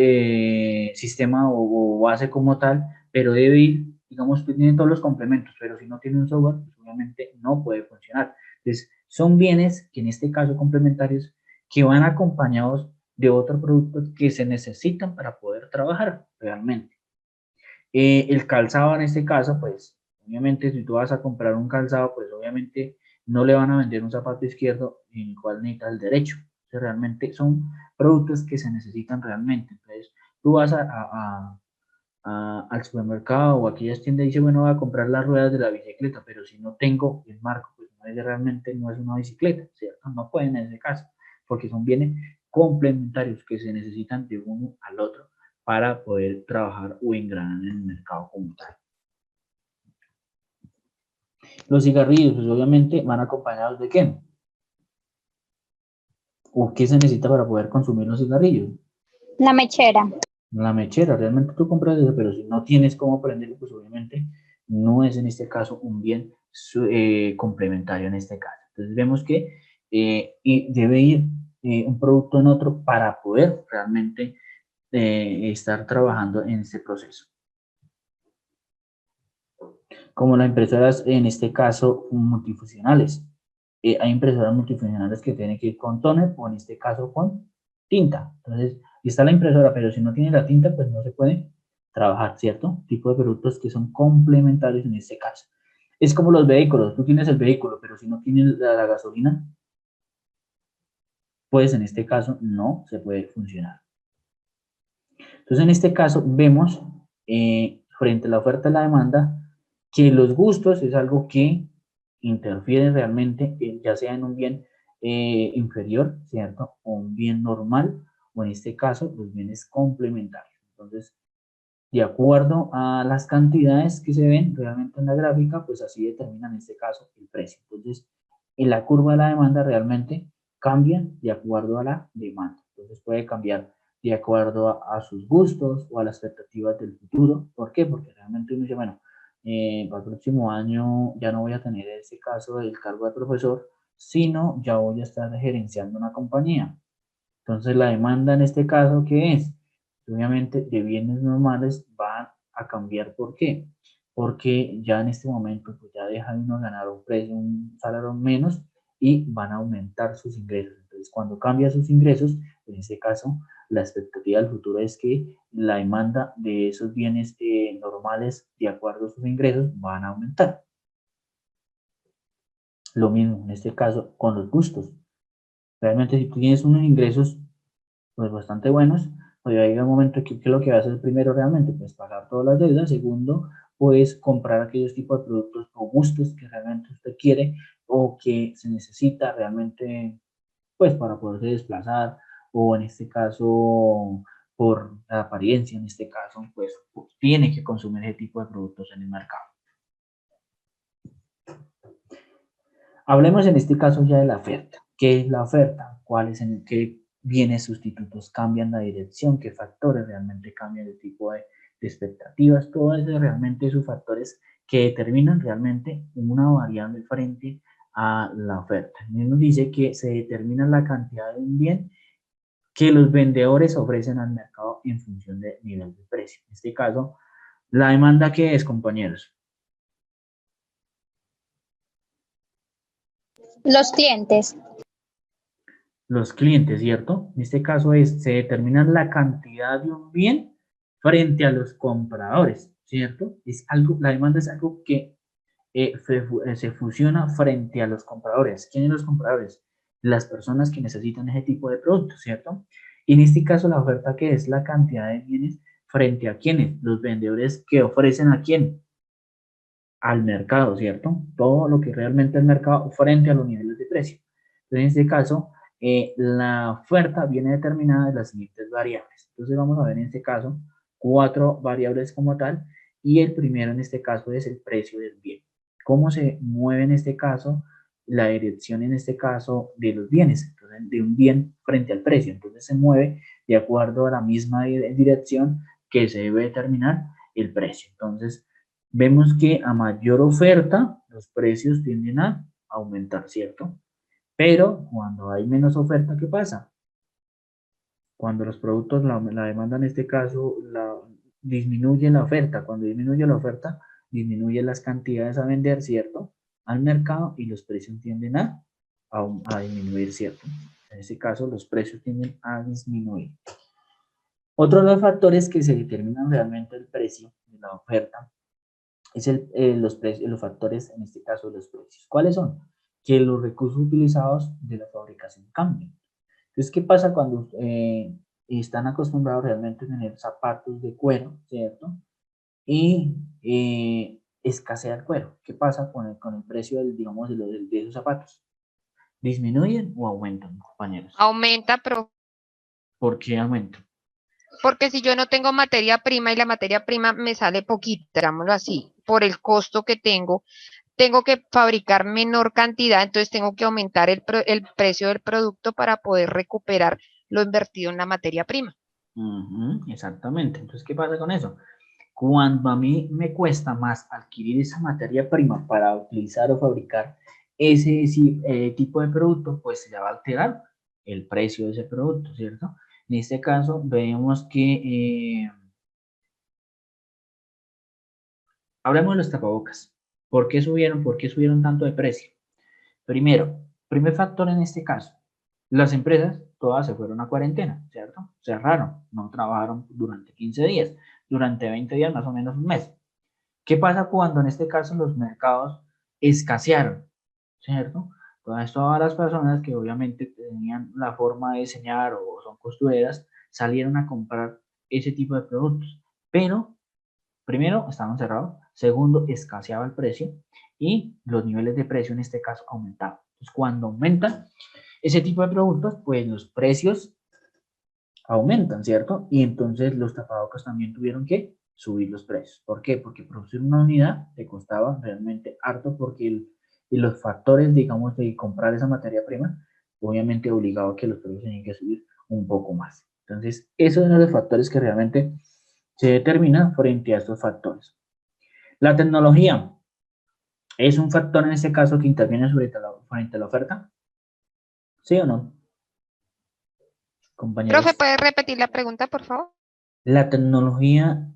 sistemas o base como tal, pero debe ir, digamos, que tiene todos los complementos, pero si no tiene un software, pues obviamente no puede funcionar. Entonces, son bienes que en este caso complementarios que van acompañados de otros productos que se necesitan para poder trabajar realmente. El calzado en este caso, pues obviamente si tú vas a comprar un calzado, pues obviamente no le van a vender un zapato izquierdo en el cual necesita el derecho. O sea, realmente son productos que se necesitan realmente. Entonces tú vas al supermercado o a aquellas tiendas y dices, bueno, voy a comprar las ruedas de la bicicleta, pero si no tengo el marco, pues realmente no es una bicicleta, ¿cierto? No pueden en ese caso, porque son bienes complementarios que se necesitan de uno al otro para poder trabajar o engranar en el mercado como tal. Los cigarrillos, pues obviamente van acompañados de ¿qué? ¿O qué se necesita para poder consumir los cigarrillos? La mechera. La mechera, realmente tú compras eso, pero si no tienes cómo prenderlo, pues obviamente no es en este caso un bien complementario en este caso. Entonces vemos que debe ir un producto en otro para poder realmente estar trabajando en este proceso. Como las impresoras, en este caso, multifuncionales. Hay impresoras multifuncionales que tienen que ir con tóner o en este caso con tinta. Entonces, está la impresora, pero si no tiene la tinta, pues no se puede trabajar, ¿cierto? Tipo de productos que son complementarios en este caso. Es como los vehículos. Tú tienes el vehículo, pero si no tienes la gasolina, pues en este caso no se puede funcionar. Entonces, en este caso, vemos frente a la oferta y la demanda que los gustos es algo que interfiere realmente, ya sea en un bien inferior, ¿cierto? O un bien normal, o en este caso los bienes complementarios. Entonces, de acuerdo a las cantidades que se ven realmente en la gráfica, pues así determina en este caso el precio. Entonces, en la curva de la demanda realmente cambia de acuerdo a la demanda. Entonces puede cambiar de acuerdo a sus gustos o a las expectativas del futuro. ¿Por qué? Porque realmente uno dice, bueno, para el próximo año ya no voy a tener ese caso del cargo de profesor, sino ya voy a estar gerenciando una compañía. Entonces la demanda en este caso, ¿qué es? Obviamente de bienes normales va a cambiar. ¿Por qué? Porque ya en este momento pues ya deja de uno ganar un precio, un salario menos y van a aumentar sus ingresos. Entonces cuando cambia sus ingresos, en este caso la expectativa del futuro es que la demanda de esos bienes normales de acuerdo a sus ingresos van a aumentar. Lo mismo en este caso con los gustos. Realmente si tú tienes unos ingresos pues bastante buenos, pues ya llega un momento que lo que va a hacer primero realmente, pues pagar todas las deudas. Segundo, pues comprar aquellos tipos de productos o gustos que realmente usted quiere o que se necesita realmente, pues para poderse desplazar, o en este caso, por la apariencia, en este caso, pues tiene que consumir ese tipo de productos en el mercado. Hablemos en este caso ya de la oferta. ¿Qué es la oferta? ¿Qué bienes sustitutos cambian la dirección? ¿Qué factores realmente cambian el tipo de expectativas? Todo eso realmente son factores que determinan realmente una variable frente a la oferta. Nos dice que se determina la cantidad de un bien que los vendedores ofrecen al mercado en función del nivel de precio. En este caso, la demanda, ¿qué es, compañeros? Los clientes. Los clientes, ¿cierto? En este caso se determina la cantidad de un bien frente a los compradores, ¿cierto? La demanda es algo que se fusiona frente a los compradores. ¿Quiénes son los compradores? Las personas que necesitan ese tipo de productos, ¿cierto? Y en este caso la oferta, que es la cantidad de bienes frente a quiénes, los vendedores que ofrecen a quién, al mercado, ¿cierto? Todo lo que realmente el mercado frente a los niveles de precio. Entonces, en este caso, la oferta viene determinada de las siguientes variables. Entonces, vamos a ver en este caso 4 variables como tal, y el primero en este caso es el precio del bien. ¿Cómo se mueve en este caso la dirección en este caso de los bienes? Entonces, de un bien frente al precio. Entonces, se mueve de acuerdo a la misma dirección que se debe determinar el precio. Entonces, vemos que a mayor oferta, los precios tienden a aumentar, ¿cierto? Pero cuando hay menos oferta, ¿qué pasa? Cuando los productos, la demanda en este caso, disminuye la oferta. Cuando disminuye la oferta, disminuyen las cantidades a vender, ¿cierto? Al mercado, y los precios tienden a disminuir, ¿cierto? En este caso, los precios tienden a disminuir. Otro de los factores que se determinan realmente el precio de la oferta es los factores, en este caso, los precios. ¿Cuáles son? Que los recursos utilizados de la fabricación cambian. Entonces, ¿qué pasa cuando están acostumbrados realmente a tener zapatos de cuero, ¿cierto? Y escasea el cuero. ¿Qué pasa con el precio, digamos, de esos zapatos? ¿Disminuyen o aumentan, compañeros? Aumenta, pero ¿Por qué aumentan? porque si yo no tengo materia prima y la materia prima me sale poquita, digámoslo así, por el costo que tengo que fabricar menor cantidad, entonces tengo que aumentar el precio del producto para poder recuperar lo invertido en la materia prima. Exactamente. Entonces, ¿qué pasa con eso? Cuando a mí me cuesta más adquirir esa materia prima para utilizar o fabricar ese tipo de producto, pues se va a alterar el precio de ese producto, ¿cierto? En este caso, vemos que hablemos de los tapabocas. ¿Por qué subieron? ¿Por qué subieron tanto de precio? Primero, primer factor en este caso, las empresas todas se fueron a cuarentena, ¿cierto? Cerraron, no trabajaron durante 15 días, durante 20 días, más o menos un mes. ¿Qué pasa cuando en este caso los mercados escasearon, ¿cierto? Todas las personas que obviamente tenían la forma de diseñar o son costureras salieron a comprar ese tipo de productos, pero primero estaban cerrados, segundo escaseaba el precio y los niveles de precio en este caso aumentaban. Entonces, cuando aumentan ese tipo de productos, pues los precios aumentan, ¿cierto? Y entonces los tapabocas también tuvieron que subir los precios. ¿Por qué? Porque producir una unidad te costaba realmente harto porque y los factores, digamos, de comprar esa materia prima, obviamente obligaba a que los precios tenían que subir un poco más. Entonces, esos son los factores que realmente se determinan frente a estos factores. La tecnología es un factor en este caso que interviene frente a la oferta. ¿Sí o no? Compañeros. Profe, ¿puede repetir la pregunta, por favor? La tecnología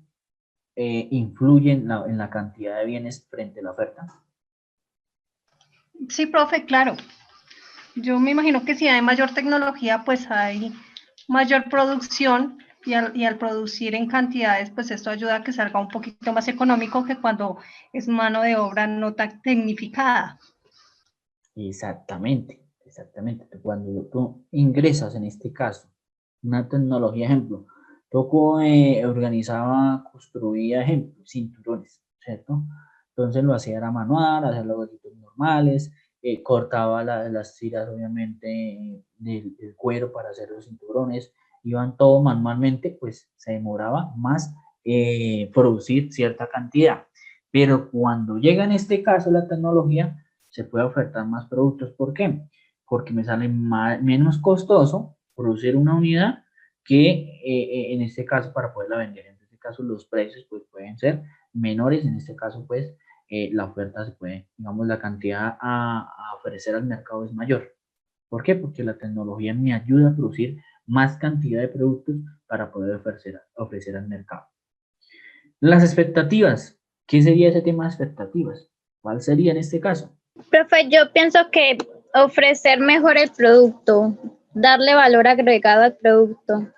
influye en la cantidad de bienes frente a la oferta. Sí, profe, claro. Yo me imagino que si hay mayor tecnología, pues hay mayor producción y al producir en cantidades, pues esto ayuda a que salga un poquito más económico que cuando es mano de obra no tan tecnificada. Exactamente, exactamente. Cuando tú ingresas en este caso una tecnología, ejemplo, Toco organizaba, construía, ejemplo, cinturones, ¿cierto? Entonces lo hacía era manual, hacía los huequitos normales, cortaba las tiras, obviamente, del cuero para hacer los cinturones, iban todo manualmente, pues se demoraba más producir cierta cantidad. Pero cuando llega en este caso la tecnología, se puede ofertar más productos. ¿Por qué? Porque me sale menos costoso producir una unidad que en este caso para poderla vender. En este caso los precios pues pueden ser menores, en este caso pues la oferta se puede, digamos la cantidad a ofrecer al mercado es mayor. ¿Por qué? Porque la tecnología me ayuda a producir más cantidad de productos para poder ofrecer al mercado. Las expectativas. ¿Qué sería ese tema de expectativas? ¿Cuál sería en este caso? Profe, yo pienso que ofrecer mejor el producto, darle valor agregado al producto.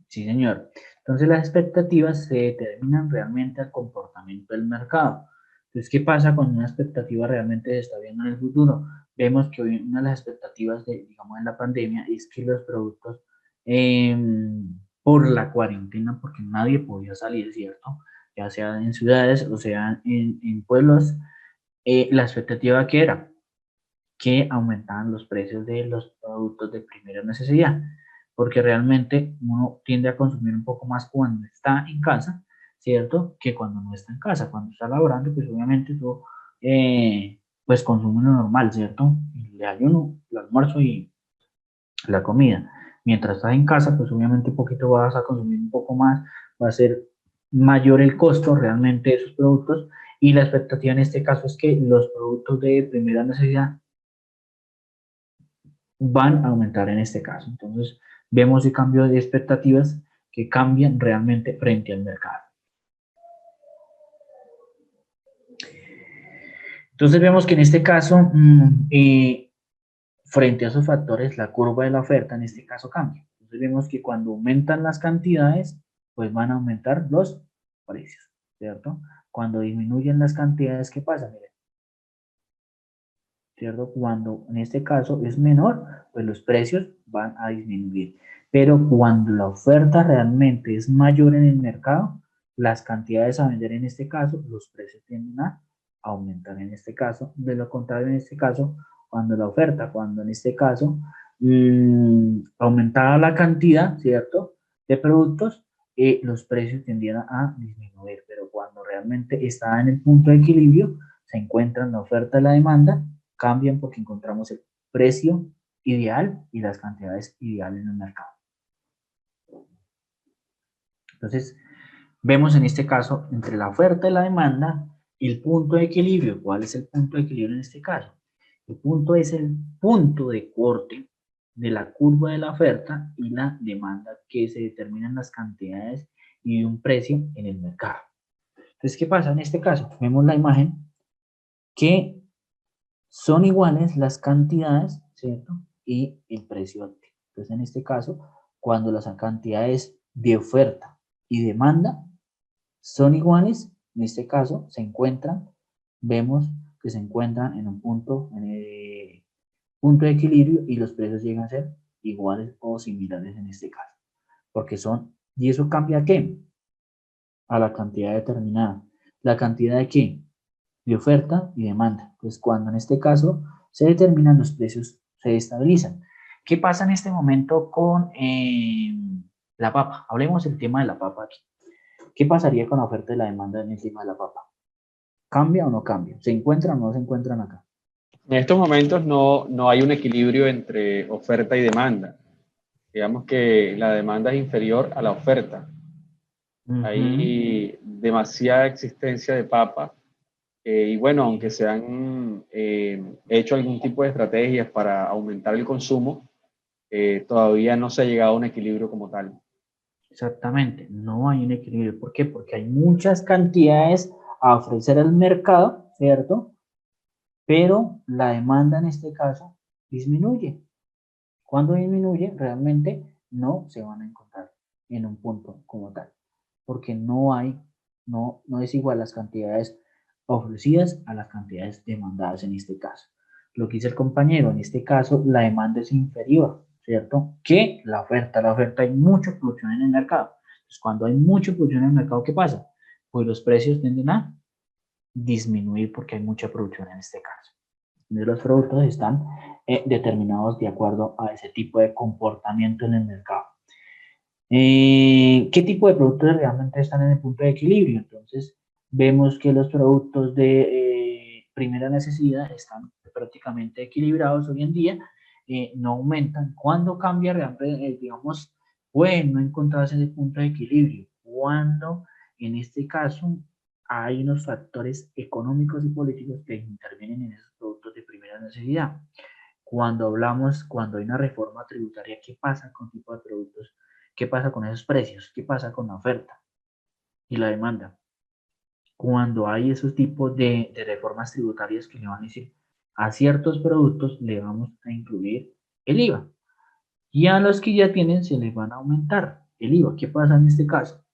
Sí, señor. Entonces las expectativas se determinan realmente al comportamiento del mercado. Entonces, ¿qué pasa cuando una expectativa realmente se está viendo en el futuro? Vemos que hoy una de las expectativas digamos, en la pandemia es que los productos, por la cuarentena, porque nadie podía salir, ¿cierto? Ya sea en ciudades o sea en pueblos, la expectativa que era que aumentaban los precios de los productos de primera necesidad, porque realmente uno tiende a consumir un poco más cuando está en casa, ¿cierto? Que cuando no está en casa. Cuando está laborando, pues obviamente tú, pues consume lo normal, ¿cierto? El desayuno, el almuerzo y la comida. Mientras estás en casa, pues obviamente un poquito vas a consumir un poco más, va a ser mayor el costo realmente de esos productos y la expectativa en este caso es que los productos de primera necesidad van a aumentar en este caso. Entonces, vemos el cambio de expectativas que cambian realmente frente al mercado. Entonces, vemos que en este caso, frente a esos factores, la curva de la oferta en este caso cambia. Entonces, vemos que cuando aumentan las cantidades, pues van a aumentar los precios, ¿cierto? Cuando disminuyen las cantidades, ¿qué pasa? Miren, ¿cierto? Cuando en este caso es menor, pues los precios van a disminuir. Pero cuando la oferta realmente es mayor en el mercado, las cantidades a vender en este caso, los precios tienden a aumentar en este caso. De lo contrario, en este caso, cuando la oferta, cuando en este caso aumentaba la cantidad, ¿cierto? De productos, los precios tendían a disminuir. Pero cuando realmente está en el punto de equilibrio, se encuentran la oferta y la demanda, cambian porque encontramos el precio ideal y las cantidades ideales en el mercado. Entonces, vemos en este caso entre la oferta y la demanda el punto de equilibrio. ¿Cuál es el punto de equilibrio en este caso? El punto es el punto de corte de la curva de la oferta y la demanda que se determinan las cantidades y un precio en el mercado. Entonces, ¿qué pasa en este caso? Vemos la imagen que son iguales las cantidades, ¿cierto? Y el precio activo. Entonces, en este caso, cuando las cantidades de oferta y demanda son iguales, en este caso se encuentran, vemos que se encuentran en un punto, punto de equilibrio y los precios llegan a ser iguales o similares en este caso. Porque son, ¿y eso cambia a qué? A la cantidad determinada. ¿La cantidad de qué? De oferta y demanda. Pues cuando en este caso se determinan los precios, se estabilizan. ¿Qué pasa en este momento con la papa? Hablemos del tema de la papa aquí. ¿Qué pasaría con la oferta y la demanda en el tema de la papa? ¿Cambia o no cambia? ¿Se encuentran o no se encuentran acá? En estos momentos no hay un equilibrio entre oferta y demanda. Digamos que la demanda es inferior a la oferta. Hay demasiada existencia de papa y bueno, aunque se han hecho algún tipo de estrategias para aumentar el consumo, todavía no se ha llegado a un equilibrio como tal. Exactamente, no hay un equilibrio. ¿Por qué? Porque hay muchas cantidades a ofrecer al mercado, ¿cierto? Pero la demanda en este caso disminuye. Cuando disminuye, realmente no se van a encontrar en un punto como tal, porque no es igual las cantidades ofrecidas a las cantidades demandadas en este caso. Lo que dice el compañero, en este caso la demanda es inferior, ¿cierto? Que la oferta. La oferta hay mucha producción en el mercado. Entonces, cuando hay mucha producción en el mercado, ¿qué pasa? Pues los precios tienden a disminuir porque hay mucha producción en este caso. Los productos están determinados de acuerdo a ese tipo de comportamiento en el mercado. ¿Qué tipo de productos realmente están en el punto de equilibrio? Entonces, vemos que los productos de primera necesidad están prácticamente equilibrados hoy en día, no aumentan. ¿Cuándo cambia realmente, digamos, pueden no encontrarse ese punto de equilibrio? Cuando, en este caso, hay unos factores económicos y políticos que intervienen en esos productos de primera necesidad. Cuando hay una reforma tributaria, ¿qué pasa con tipo de productos? ¿Qué pasa con esos precios? ¿Qué pasa con la oferta y la demanda? Cuando hay esos tipos de reformas tributarias que le van a decir a ciertos productos le vamos a incluir el IVA y a los que ya tienen se les van a aumentar el IVA. ¿Qué pasa en este caso?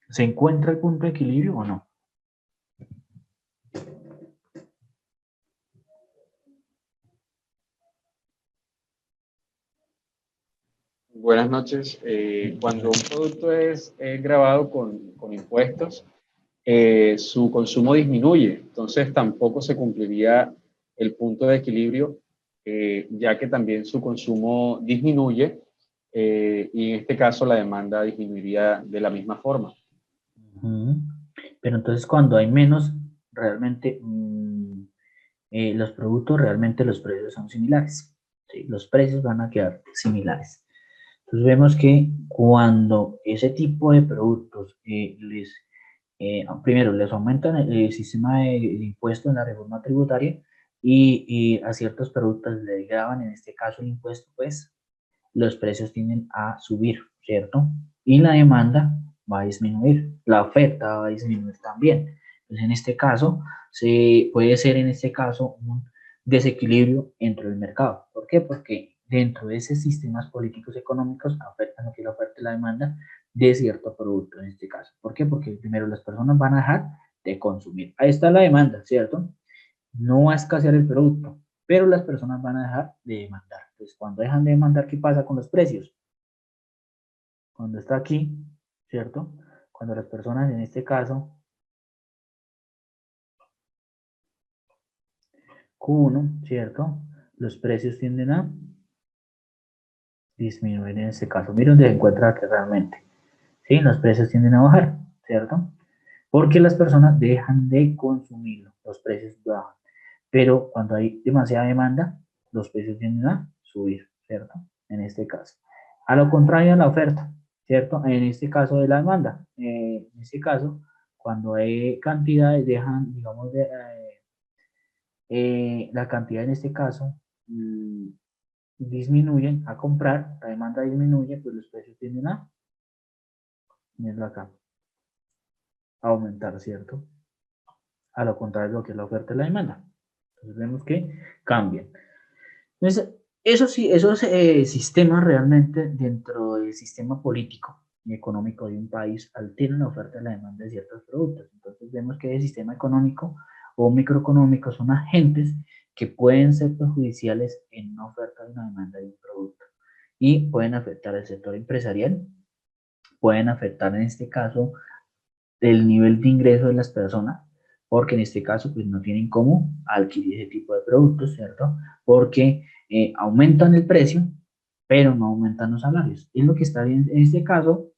¿Se encuentra el punto de equilibrio o no? Buenas noches. Cuando un producto es grabado con impuestos, su consumo disminuye, entonces tampoco se cumpliría el punto de equilibrio, ya que también su consumo disminuye y en este caso la demanda disminuiría de la misma forma. Pero entonces cuando hay menos, realmente los productos, realmente los precios son similares. ¿Sí? Los precios van a quedar similares. Entonces vemos que cuando ese tipo de productos primero les aumentan el sistema de impuesto en la reforma tributaria y a ciertos productos le graban en este caso el impuesto, pues los precios tienden a subir, ¿cierto? Y la demanda va a disminuir, la oferta va a disminuir también. Entonces, en este caso, puede ser en este caso un desequilibrio entre el mercado. ¿Por qué? Porque dentro de esos sistemas políticos económicos afectan lo que es la oferta y la demanda de cierto producto en este caso. ¿Por qué? Porque primero las personas van a dejar de consumir. Ahí está la demanda, ¿cierto? No va a escasear el producto, pero las personas van a dejar de demandar. Entonces, cuando dejan de demandar, ¿qué pasa con los precios? Cuando está aquí, ¿cierto? Cuando las personas, en este caso, Q1, ¿cierto? Los precios tienden a disminuir en este caso. Miren dónde se encuentra aquí realmente. ¿Sí? Los precios tienden a bajar, ¿cierto? Porque las personas dejan de consumirlo, los precios bajan. Pero cuando hay demasiada demanda, los precios tienden a subir, ¿cierto? En este caso. A lo contrario de la oferta, ¿cierto? En este caso de la demanda. En este caso, cuando hay cantidades, dejan, digamos, la cantidad en este caso disminuyen a comprar, la demanda disminuye, pues los precios tienden a, mirenlo acá, a aumentar, ¿cierto? A lo contrario de lo que es la oferta y la demanda. Entonces vemos que cambian. Entonces, esos sistemas realmente dentro del sistema político y económico de un país alteran la oferta y la demanda de ciertos productos. Entonces vemos que el sistema económico o microeconómico son agentes que pueden ser perjudiciales en una oferta y una demanda de un producto y pueden afectar al sector empresarial, pueden afectar en este caso el nivel de ingreso de las personas, porque en este caso pues no tienen cómo adquirir ese tipo de productos, ¿cierto? Porque aumentan el precio, pero no aumentan los salarios. Es lo que está bien en este caso.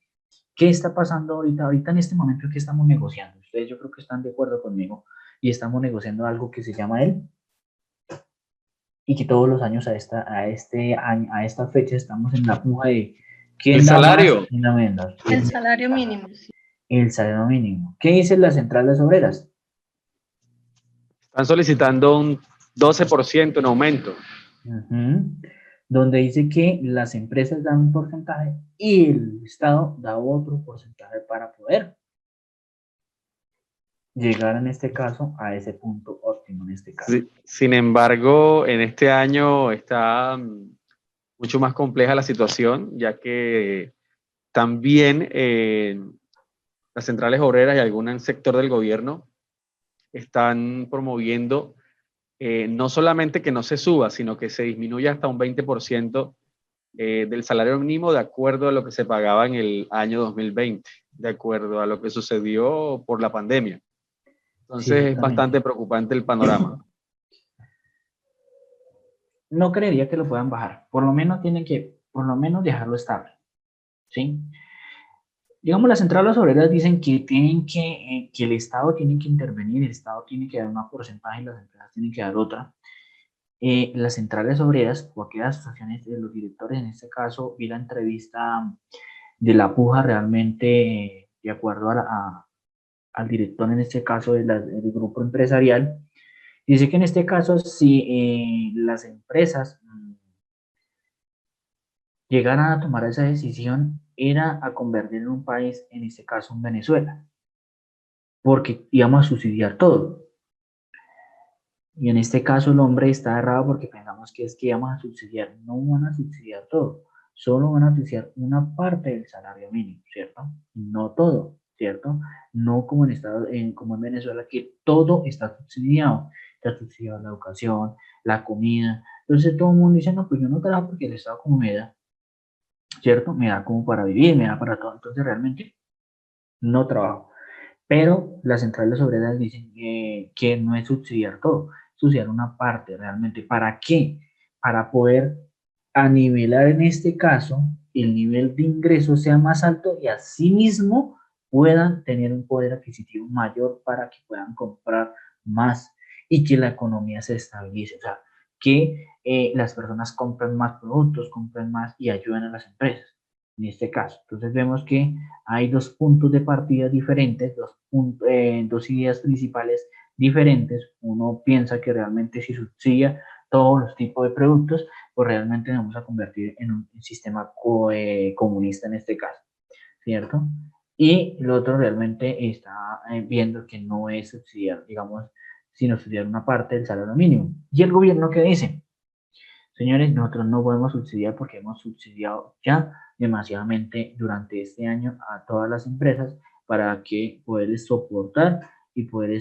¿Qué está pasando ahorita? Ahorita en este momento que estamos negociando. Ustedes yo creo que están de acuerdo conmigo y estamos negociando algo que se llama y que todos los años a esta fecha estamos en la puja de quién El da más, salario. quién da menos. El salario mínimo. Sí. El salario mínimo. ¿Qué dicen las centrales obreras? Están solicitando un 12% en aumento. Ujú. Donde dice que las empresas dan un porcentaje y el Estado da otro porcentaje para poder llegar en este caso a ese punto óptimo en este caso. Sin embargo, en este año está mucho más compleja la situación, ya que también las centrales obreras y algún sector del gobierno están promoviendo no solamente que no se suba, sino que se disminuya hasta un 20% del salario mínimo de acuerdo a lo que se pagaba en el año 2020, de acuerdo a lo que sucedió por la pandemia. Sí, Entonces es exactamente. bastante preocupante el panorama. No creería que lo puedan bajar. Por lo menos tienen que, por lo menos dejarlo estable. ¿Sí? Digamos, las centrales obreras dicen que que el Estado tiene que intervenir, el Estado tiene que dar una porcentaje y las empresas tienen que dar otra. Las centrales obreras o aquellas asociaciones de los directores, en este caso, vi la entrevista de la puja realmente, de acuerdo al director, en este caso, del grupo empresarial, dice que en este caso, si las empresas llegaran a tomar esa decisión, era a convertir en un país, en este caso, en Venezuela, porque íbamos a subsidiar todo. Y en este caso el hombre está errado porque pensamos que es que vamos a subsidiar. No van a subsidiar todo, solo van a subsidiar una parte del salario mínimo, ¿cierto? No todo, ¿cierto? No como como en Venezuela, que todo está subsidiado. Está subsidiado la educación, la comida. Entonces todo el mundo dice, no, pues yo no trabajo porque el Estado como me da, ¿cierto? Me da como para vivir, me da para todo. Entonces realmente no trabajo. Pero las centrales obreras dicen que no es subsidiar todo, subsidiar una parte realmente. ¿Para qué? Para poder anivelar en este caso el nivel de ingreso sea más alto y asimismo puedan tener un poder adquisitivo mayor para que puedan comprar más y que la economía se estabilice. O sea, que las personas compren más productos, compren más y ayuden a las empresas en este caso. Entonces vemos que hay dos puntos de partida diferentes, dos ideas principales diferentes. Uno piensa que realmente si subsidia todos los tipos de productos, pues realmente nos vamos a convertir en un sistema comunista en este caso, ¿cierto? Y el otro realmente está viendo que no es subsidiar, digamos, sino subsidiar una parte del salario mínimo. ¿Y el gobierno qué dice? Señores, nosotros no podemos subsidiar porque hemos subsidiado ya demasiadamente durante este año a todas las empresas para que poderles soportar y poder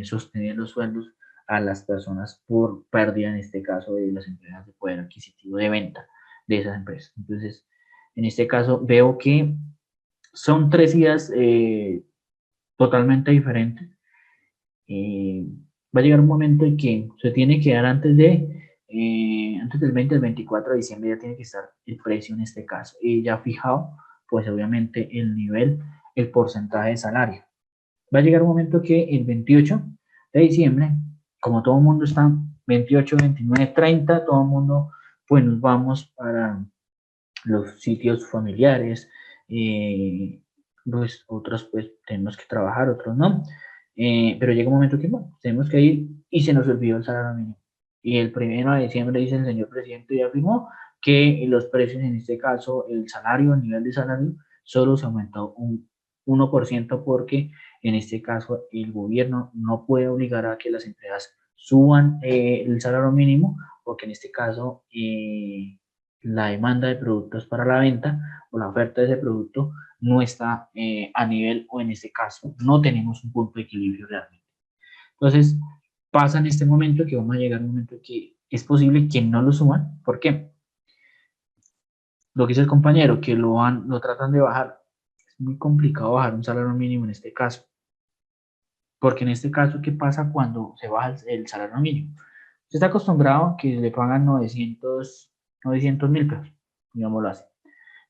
sostener los sueldos a las personas por pérdida, en este caso, de las empresas de poder adquisitivo de venta de esas empresas. Entonces, en este caso, veo que son tres ideas totalmente diferentes. Va a llegar un momento en que se tiene que dar antes del 20 al 24 de diciembre ya tiene que estar el precio en este caso y ya fijado pues obviamente el nivel, el porcentaje de salario. Va a llegar un momento que el 28 de diciembre, como todo el mundo está 28, 29, 30, todo el mundo pues nos vamos para los sitios familiares, pues otros pues tenemos que trabajar, otros no. Pero llega un momento que bueno, tenemos que ir y se nos olvidó el salario mínimo. Y el 1 de diciembre dice el señor presidente ya afirmó que los precios, en este caso el salario, el nivel de salario, solo se aumentó un 1% porque en este caso el gobierno no puede obligar a que las empresas suban el salario mínimo porque en este caso la demanda de productos para la venta o la oferta de ese producto no está a nivel o en este caso no tenemos un punto de equilibrio realmente. Entonces pasa en este momento que vamos a llegar a un momento que es posible que no lo suban. ¿Por qué? Lo que dice el compañero, que lo tratan de bajar. Es muy complicado bajar un salario mínimo en este caso. Porque en este caso, ¿qué pasa cuando se baja el salario mínimo? Usted está acostumbrado a que le pagan 900.000 pesos, digámoslo así.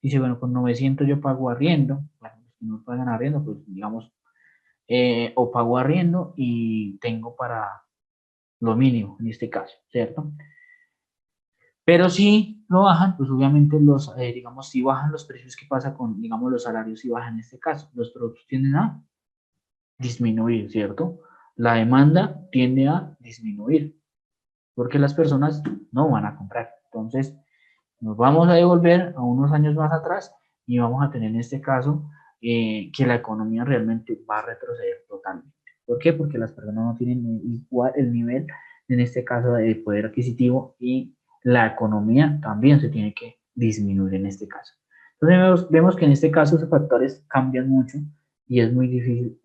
Dice, bueno, con 900 yo pago arriendo, bueno, si no pagan arriendo, pues digamos, o pago arriendo y tengo para lo mínimo en este caso, ¿cierto? Pero si lo bajan, pues obviamente digamos, si bajan los precios, ¿qué pasa con, digamos, los salarios si bajan en este caso? Los productos tienden a disminuir, ¿cierto? La demanda tiende a disminuir, porque las personas no van a comprar. Entonces, nos vamos a devolver a unos años más atrás y vamos a tener en este caso que la economía realmente va a retroceder totalmente. ¿Por qué? Porque las personas no tienen igual el nivel, en este caso, de poder adquisitivo y la economía también se tiene que disminuir en este caso. Entonces vemos que en este caso esos factores cambian mucho y es muy difícil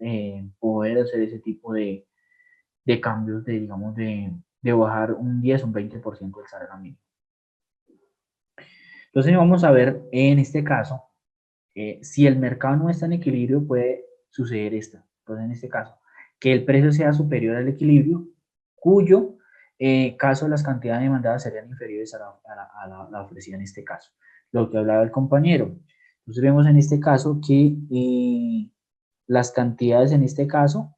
poder hacer ese tipo de cambios, digamos, de bajar un 10 o un 20% del salario mínimo. Entonces vamos a ver en este caso, si el mercado no está en equilibrio, puede suceder esto. Entonces en este caso, que el precio sea superior al equilibrio, cuyo caso las cantidades demandadas serían inferiores a la ofrecida en este caso. Lo que hablaba el compañero. Entonces vemos en este caso que las cantidades en este caso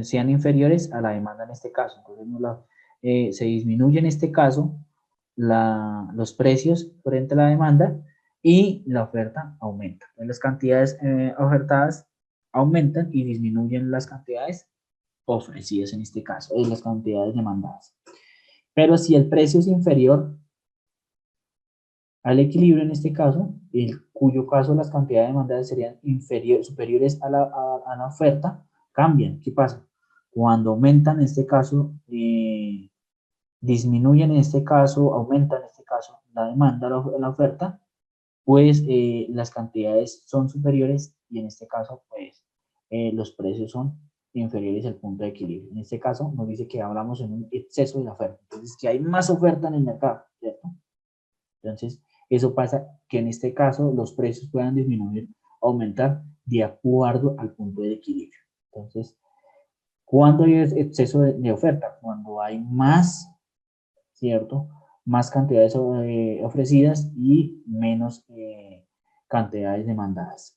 sean inferiores a la demanda en este caso. Entonces se disminuye en este caso los precios frente a la demanda y la oferta aumenta. Entonces, las cantidades ofertadas aumentan y disminuyen las cantidades ofrecidas en este caso, las cantidades demandadas. Pero si el precio es inferior al equilibrio en este caso, cuyo caso las cantidades demandadas serían superiores a la oferta, cambian. ¿Qué pasa? Cuando aumentan en este caso, disminuyen en este caso, aumentan en este caso la demanda, la oferta, pues las cantidades son superiores y en este caso, pues los precios son inferiores al punto de equilibrio. En este caso nos dice que hablamos en un exceso de la oferta, entonces que hay más oferta en el mercado, ¿cierto? Entonces, eso pasa que en este caso los precios puedan disminuir, aumentar de acuerdo al punto de equilibrio. Entonces, ¿cuándo hay exceso de oferta? Cuando hay más, ¿cierto? Más cantidades ofrecidas y menos cantidades demandadas.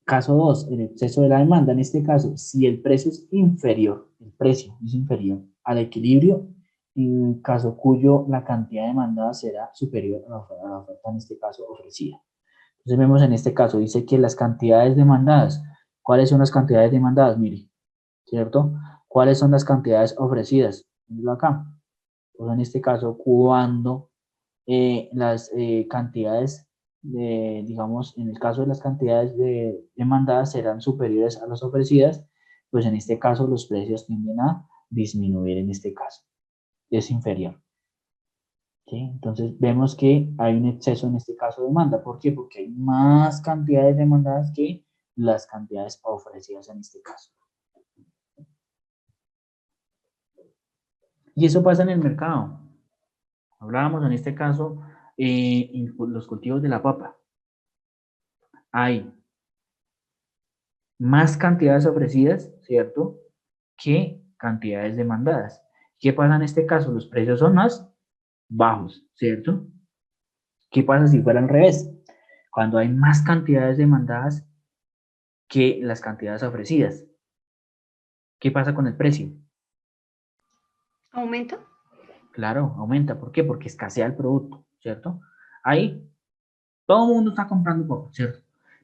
Caso 2, el exceso de la demanda. En este caso, si el precio es inferior, al equilibrio, en caso cuyo la cantidad demandada será superior a la oferta, en este caso, ofrecida. Entonces vemos en este caso, dice que las cantidades demandadas, ¿cuáles son las cantidades demandadas? Mire, ¿cierto? ¿Cuáles son las cantidades ofrecidas? Acá. Pues en este caso, cuando las cantidades, digamos, en el caso de las cantidades demandadas serán superiores a las ofrecidas, pues en este caso los precios tienden a disminuir en este caso. Es inferior. ¿Sí? Entonces vemos que hay un exceso en este caso de demanda. ¿Por qué? Porque hay más cantidades demandadas que las cantidades ofrecidas en este caso. Y eso pasa en el mercado. Hablábamos en este caso en los cultivos de la papa. Hay más cantidades ofrecidas, ¿cierto? Que cantidades demandadas. ¿Qué pasa en este caso? Los precios son más bajos, ¿cierto? ¿Qué pasa si fuera al revés? Cuando hay más cantidades demandadas que las cantidades ofrecidas. ¿Qué pasa con el precio? ¿Aumenta? Claro, aumenta. ¿Por qué? Porque escasea el producto, ¿cierto? Ahí todo el mundo está comprando poco, ¿cierto?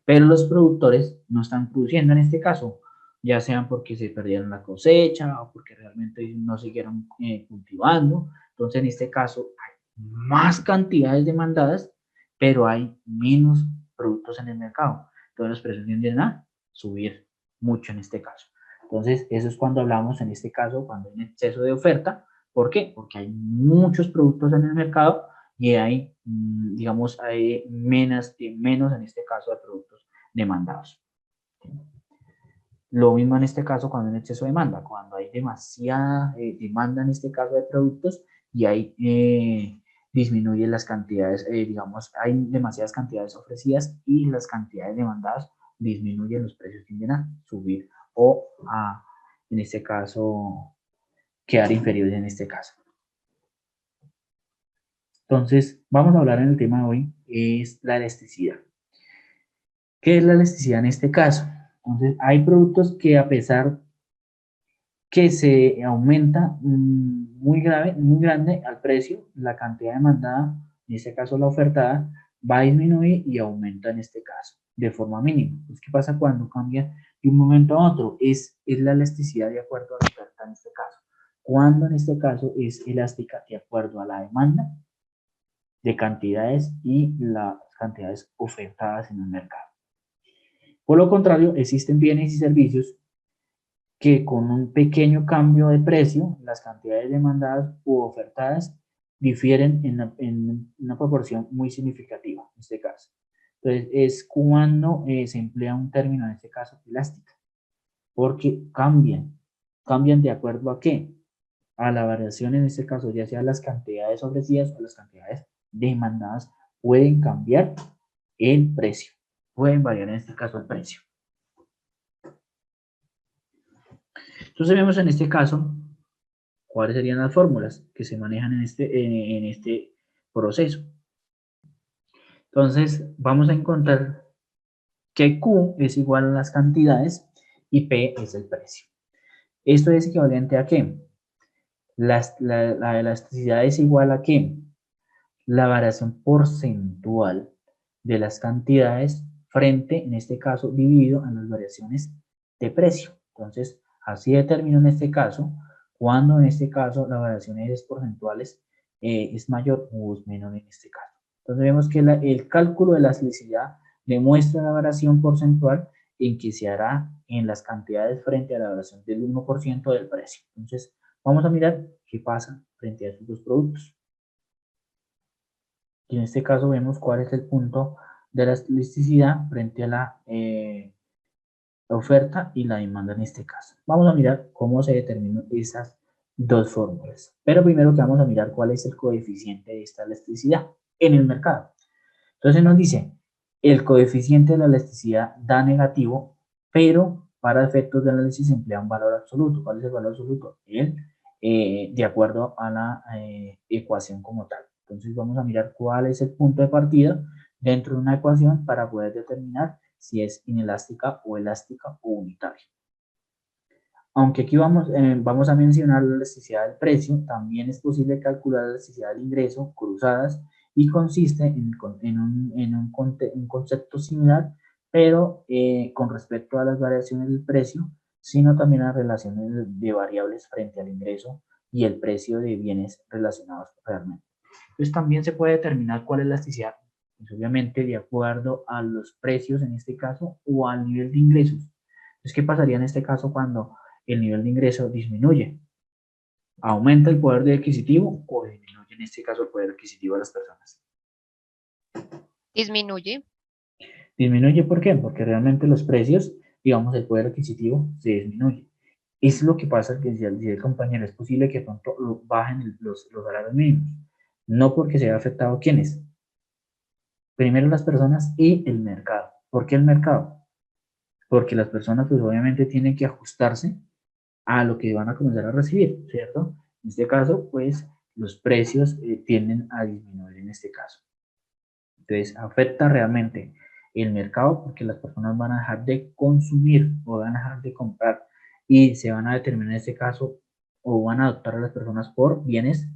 Pero los productores no están produciendo en este caso, ya sean porque se perdieron la cosecha o porque realmente no siguieron cultivando. Entonces, en este caso, hay más cantidades demandadas, pero hay menos productos en el mercado. Entonces, los precios tienden a subir mucho en este caso. Entonces, eso es cuando hablamos en este caso, cuando hay un exceso de oferta. ¿Por qué? Porque hay muchos productos en el mercado y hay, digamos, hay menos en este caso de productos demandados. Lo mismo en este caso cuando hay un exceso de demanda, cuando hay demasiada demanda en este caso de productos y hay disminuyen las cantidades, digamos, hay demasiadas cantidades ofrecidas y las cantidades demandadas disminuyen, los precios tienden a subir o a, en este caso, quedar inferiores en este caso. Entonces, vamos a hablar en el tema de hoy, es la elasticidad. ¿Qué es la elasticidad en este caso? Entonces, hay productos que a pesar que se aumenta muy grande al precio, la cantidad demandada, en este caso la ofertada, va a disminuir y aumenta en este caso, de forma mínima. Entonces, ¿qué pasa cuando cambia de un momento a otro? Es la elasticidad de acuerdo a la oferta en este caso. Cuando en este caso es elástica de acuerdo a la demanda de cantidades y las cantidades ofertadas en el mercado. Por lo contrario, existen bienes y servicios que con un pequeño cambio de precio, las cantidades demandadas u ofertadas difieren en una proporción muy significativa, en este caso. Entonces, es cuando se emplea un término, en este caso, elástica, porque cambian de acuerdo a qué? A la variación, en este caso, ya sea las cantidades ofrecidas o las cantidades demandadas, pueden cambiar el precio, pueden variar en este caso el precio. Entonces vemos en este caso cuáles serían las fórmulas que se manejan en este proceso. Entonces vamos a encontrar que Q es igual a las cantidades y P es el precio. ¿Esto es equivalente a qué? La elasticidad es igual a qué? La variación porcentual de las cantidades frente, en este caso, dividido a las variaciones de precio. Entonces, así determino en este caso, cuando en este caso la variación es porcentuales es mayor o es menor en este caso. Entonces vemos que el cálculo de la elasticidad demuestra la variación porcentual en que se hará en las cantidades frente a la variación del 1% del precio. Entonces, vamos a mirar qué pasa frente a estos dos productos. Y en este caso vemos cuál es el punto de la elasticidad frente a la oferta y la demanda en este caso. Vamos a mirar cómo se determinan esas dos fórmulas. Pero primero que vamos a mirar cuál es el coeficiente de esta elasticidad en el mercado. Entonces nos dice, el coeficiente de la elasticidad da negativo, pero para efectos de análisis se emplea un valor absoluto. ¿Cuál es el valor absoluto? De acuerdo a la ecuación como tal. Entonces vamos a mirar cuál es el punto de partida dentro de una ecuación para poder determinar si es inelástica o elástica o unitaria. Aunque aquí vamos a mencionar la elasticidad del precio, también es posible calcular la elasticidad del ingreso cruzadas y consiste en un concepto similar, pero con respecto a las variaciones del precio, sino también a las relaciones de variables frente al ingreso y el precio de bienes relacionados realmente. Entonces también se puede determinar cuál es la elasticidad, pues obviamente de acuerdo a los precios en este caso o al nivel de ingresos. Entonces, ¿qué pasaría en este caso cuando el nivel de ingreso disminuye? ¿Aumenta el poder adquisitivo o disminuye en este caso el poder adquisitivo de las personas? Disminuye. Disminuye, ¿por qué? Porque realmente los precios, digamos, el poder adquisitivo se disminuye. Es lo que pasa que decía el compañero, es posible que pronto bajen los salarios mínimos. No porque se haya afectado ¿quiénes? Primero las personas y el mercado. ¿Por qué el mercado? Porque las personas pues obviamente tienen que ajustarse a lo que van a comenzar a recibir, ¿cierto? En este caso, pues los precios tienden a disminuir en este caso. Entonces, afecta realmente el mercado porque las personas van a dejar de consumir o van a dejar de comprar y se van a determinar en este caso o van a adoptar a las personas por bienes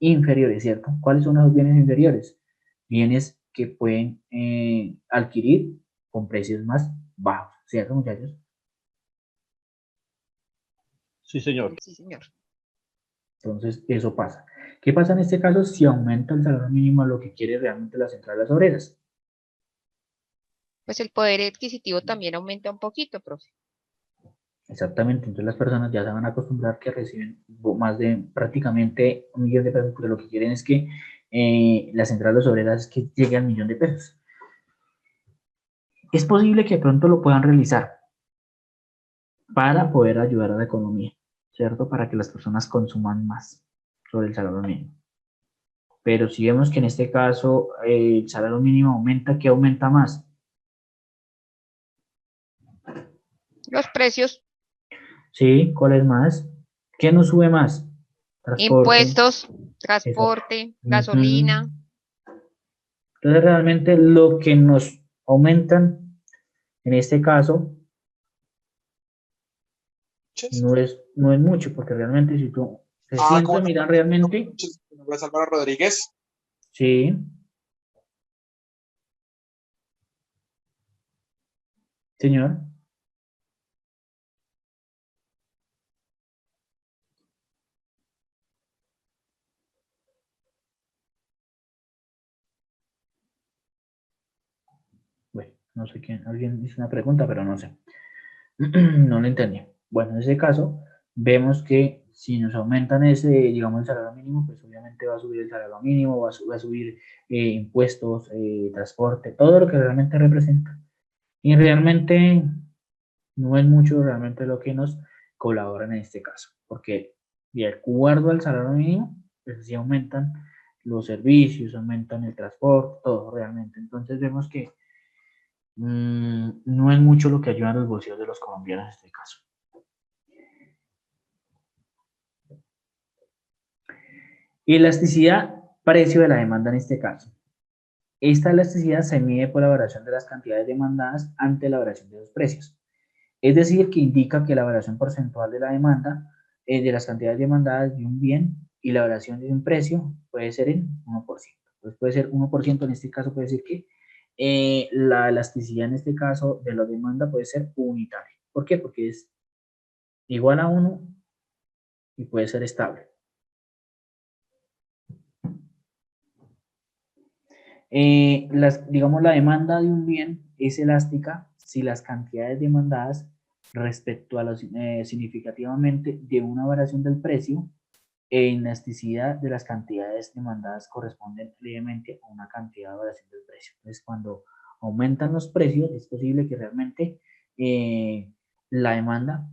inferiores, ¿cierto? ¿Cuáles son esos bienes inferiores? Bienes que pueden adquirir con precios más bajos, ¿cierto, muchachos? Sí, señor. Sí, señor. Entonces, eso pasa. ¿Qué pasa en este caso si aumenta el salario mínimo a lo que quiere realmente las centrales obreras? Pues el poder adquisitivo también aumenta un poquito, profe. Exactamente, entonces las personas ya se van a acostumbrar que reciben más de prácticamente 1.000.000 de pesos, porque lo que quieren es que las centrales obreras que llegue al 1.000.000 de pesos. Es posible que pronto lo puedan realizar para poder ayudar a la economía, ¿cierto? Para que las personas consuman más sobre el salario mínimo. Pero si vemos que en este caso el salario mínimo aumenta, ¿qué aumenta más? Los precios, Sí, ¿cuál es más? ¿Qué nos sube más? Transporte. impuestos, Eso. transporte, Ujú. gasolina. Entonces realmente lo que nos aumentan en este caso no es mucho, porque realmente si tú te sientas a ¿Cómo mirar estás? realmente, Mi nombre es Álvaro Rodríguez. sí, señor. Bueno, no sé quién, alguien hizo una pregunta, pero no sé. No lo entendí. Bueno, en ese caso, vemos que si nos aumentan ese, digamos, el salario mínimo, pues obviamente va a subir el salario mínimo, va a subir impuestos, transporte, todo lo que realmente representa. Y realmente no es mucho realmente lo que nos colabora en este caso, porque de acuerdo al salario mínimo, pues sí aumentan los servicios, aumentan el transporte, todo realmente. Entonces vemos que no es mucho lo que ayuda a los bolsillos de los colombianos en este caso. Elasticidad, precio de la demanda en este caso. Esta elasticidad se mide por la variación de las cantidades demandadas ante la variación de los precios. Es decir, que indica que la variación porcentual de la demanda de las cantidades demandadas de un bien y la variación de un precio puede ser en 1%. Entonces puede ser 1%, en este caso puede decir que la elasticidad en este caso de la demanda puede ser unitaria. ¿Por qué? Porque es igual a 1 y puede ser estable. Digamos, la demanda de un bien es elástica si las cantidades demandadas respecto a significativamente de una variación del precio e elasticidad de las cantidades demandadas corresponden levemente a una cantidad de variación del precio. Entonces, cuando aumentan los precios, es posible que realmente la demanda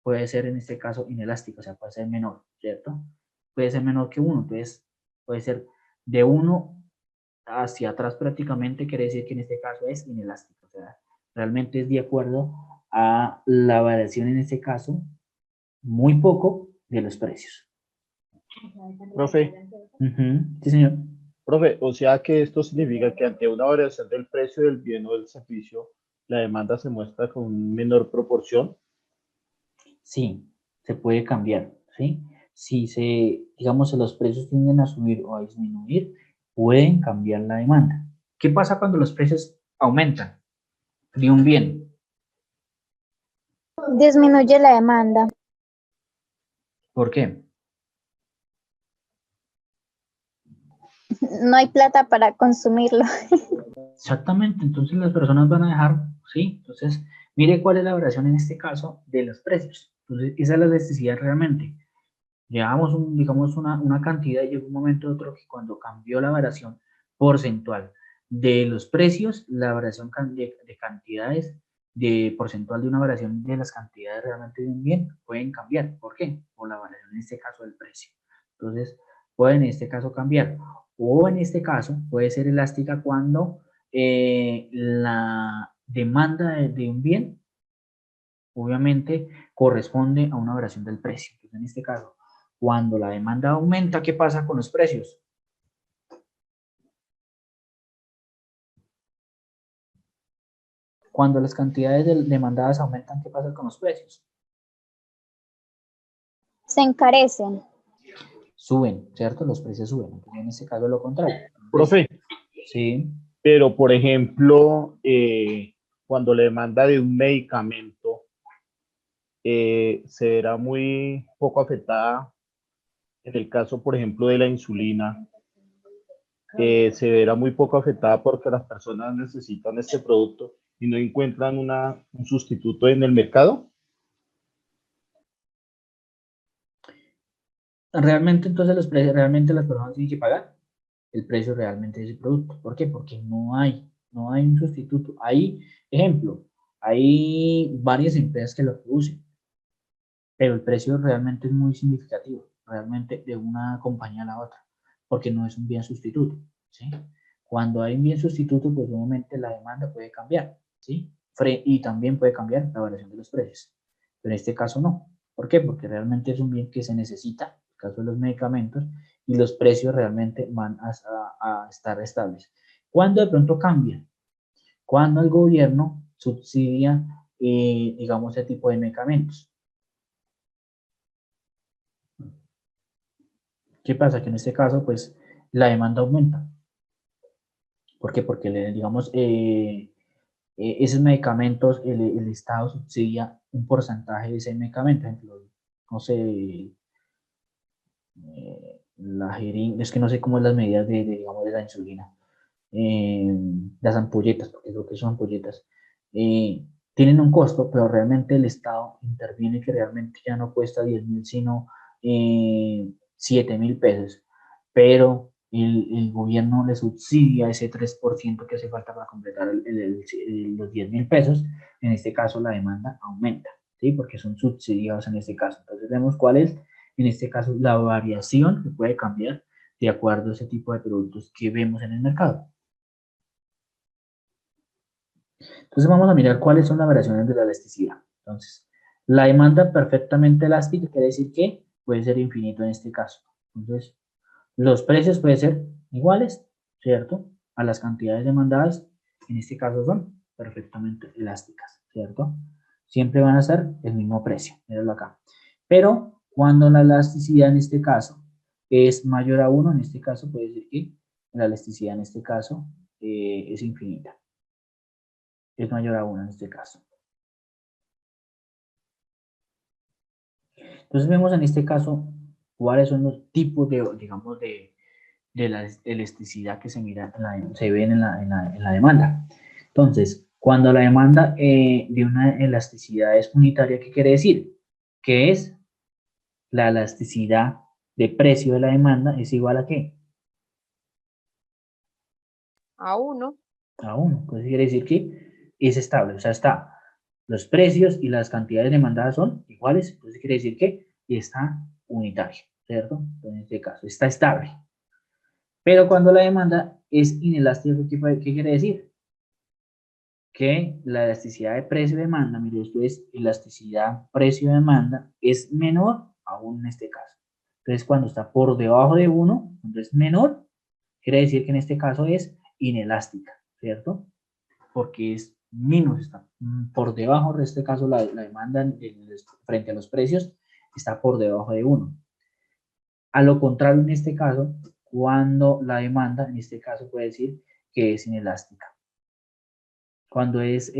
puede ser en este caso inelástica, o sea, puede ser menor, ¿cierto? Puede ser menor que 1, entonces puede ser de 1 hacia atrás prácticamente, quiere decir que en este caso es inelástico, o sea, realmente es de acuerdo a la variación en este caso, muy poco de los precios. Profe, Sí, señor. profe, o sea que esto significa que ante una variación del precio del bien o del servicio, la demanda se muestra con menor proporción. Sí, se puede cambiar, ¿sí? Si digamos, los precios tienden a subir o a disminuir, pueden cambiar la demanda. ¿Qué pasa cuando los precios aumentan de un bien? Disminuye la demanda. ¿Por qué? No hay plata para consumirlo. Exactamente, entonces las personas van a dejar, ¿sí? Entonces, mire cuál es la variación en este caso de los precios. Entonces, esa es la necesidad realmente. Llevamos, digamos, una cantidad y llegó un momento otro que cuando cambió la variación porcentual de los precios, la variación de cantidades de porcentual de una variación de las cantidades realmente de un bien pueden cambiar. ¿Por qué? Por la variación en este caso del precio. Entonces, puede en este caso cambiar. O en este caso puede ser elástica cuando la demanda de un bien obviamente corresponde a una variación del precio. Entonces, en este caso, cuando la demanda aumenta, ¿qué pasa con los precios? Cuando las cantidades demandadas aumentan, ¿qué pasa con los precios? Se encarecen. Suben, ¿cierto? Los precios suben. Entonces, en este caso es lo contrario. Entonces, Profe, sí. pero por ejemplo, cuando la demanda de un medicamento se verá muy poco afectada, en el caso, por ejemplo, de la insulina, se verá muy poco afectada porque las personas necesitan este producto y no encuentran un sustituto en el mercado. Realmente, entonces, los precios, realmente las personas tienen que pagar el precio realmente de ese producto. ¿Por qué? Porque no hay un sustituto. Hay, ejemplo, hay varias empresas que lo producen, pero el precio realmente es muy significativo, realmente de una compañía a la otra. porque no es un bien sustituto, ¿sí? Cuando hay un bien sustituto, pues obviamente la demanda puede cambiar, ¿sí? Y también puede cambiar la variación de los precios, pero en este caso no. ¿Por qué? Porque realmente es un bien que se necesita, en el caso de los medicamentos, y los precios realmente van a estar estables. ¿Cuándo de pronto cambian? Cuando el gobierno subsidia, digamos, ese tipo de medicamentos. ¿Qué pasa? Que en este caso, pues, la demanda aumenta. ¿Por qué? Porque, digamos, esos medicamentos, el Estado subsidia un porcentaje de ese medicamento. Por ejemplo, no sé, la jeringa, es que no sé cómo es las medidas digamos, de la insulina. Las ampolletas, porque creo que son ampolletas, tienen un costo, pero realmente el Estado interviene que realmente ya no cuesta 10.000, sino 7.000 pesos, pero el gobierno le subsidia ese 3% que hace falta para completar los 10.000 pesos. En este caso la demanda aumenta, ¿sí? Porque son subsidiados en este caso. Entonces vemos cuál es, en este caso, la variación que puede cambiar de acuerdo a ese tipo de productos que vemos en el mercado. Entonces vamos a mirar cuáles son las variaciones de la elasticidad. Entonces, la demanda perfectamente elástica quiere decir que puede ser infinito en este caso. Entonces, los precios pueden ser iguales, ¿cierto? A las cantidades demandadas, en este caso son perfectamente elásticas, ¿cierto? Siempre van a ser el mismo precio, míralo acá. Pero cuando la elasticidad en este caso es mayor a 1, en este caso puede decir que la elasticidad en este caso es infinita. Es mayor a 1 en este caso. Entonces vemos en este caso cuáles son los tipos de, digamos, de la elasticidad que se mira, se ven en la demanda. Entonces, cuando la demanda de una elasticidad es unitaria, ¿qué quiere decir? Que es la elasticidad de precio de la demanda es igual a ¿qué? A 1. A 1. Entonces quiere decir que es estable, o sea, está los precios y las cantidades demandadas son iguales, entonces quiere decir que está unitario, ¿cierto? Entonces, en este caso, está estable. Pero cuando la demanda es inelástica, ¿qué quiere decir? Que la elasticidad de precio-demanda, mire, esto es elasticidad precio-demanda, es menor aún en este caso. Entonces, cuando está por debajo de 1, cuando es menor, quiere decir que en este caso es inelástica, ¿cierto? Porque es menos, está por debajo, en este caso la demanda frente a los precios está por debajo de 1. A lo contrario, en este caso, cuando la demanda, en este caso puede decir que es inelástica. Cuando es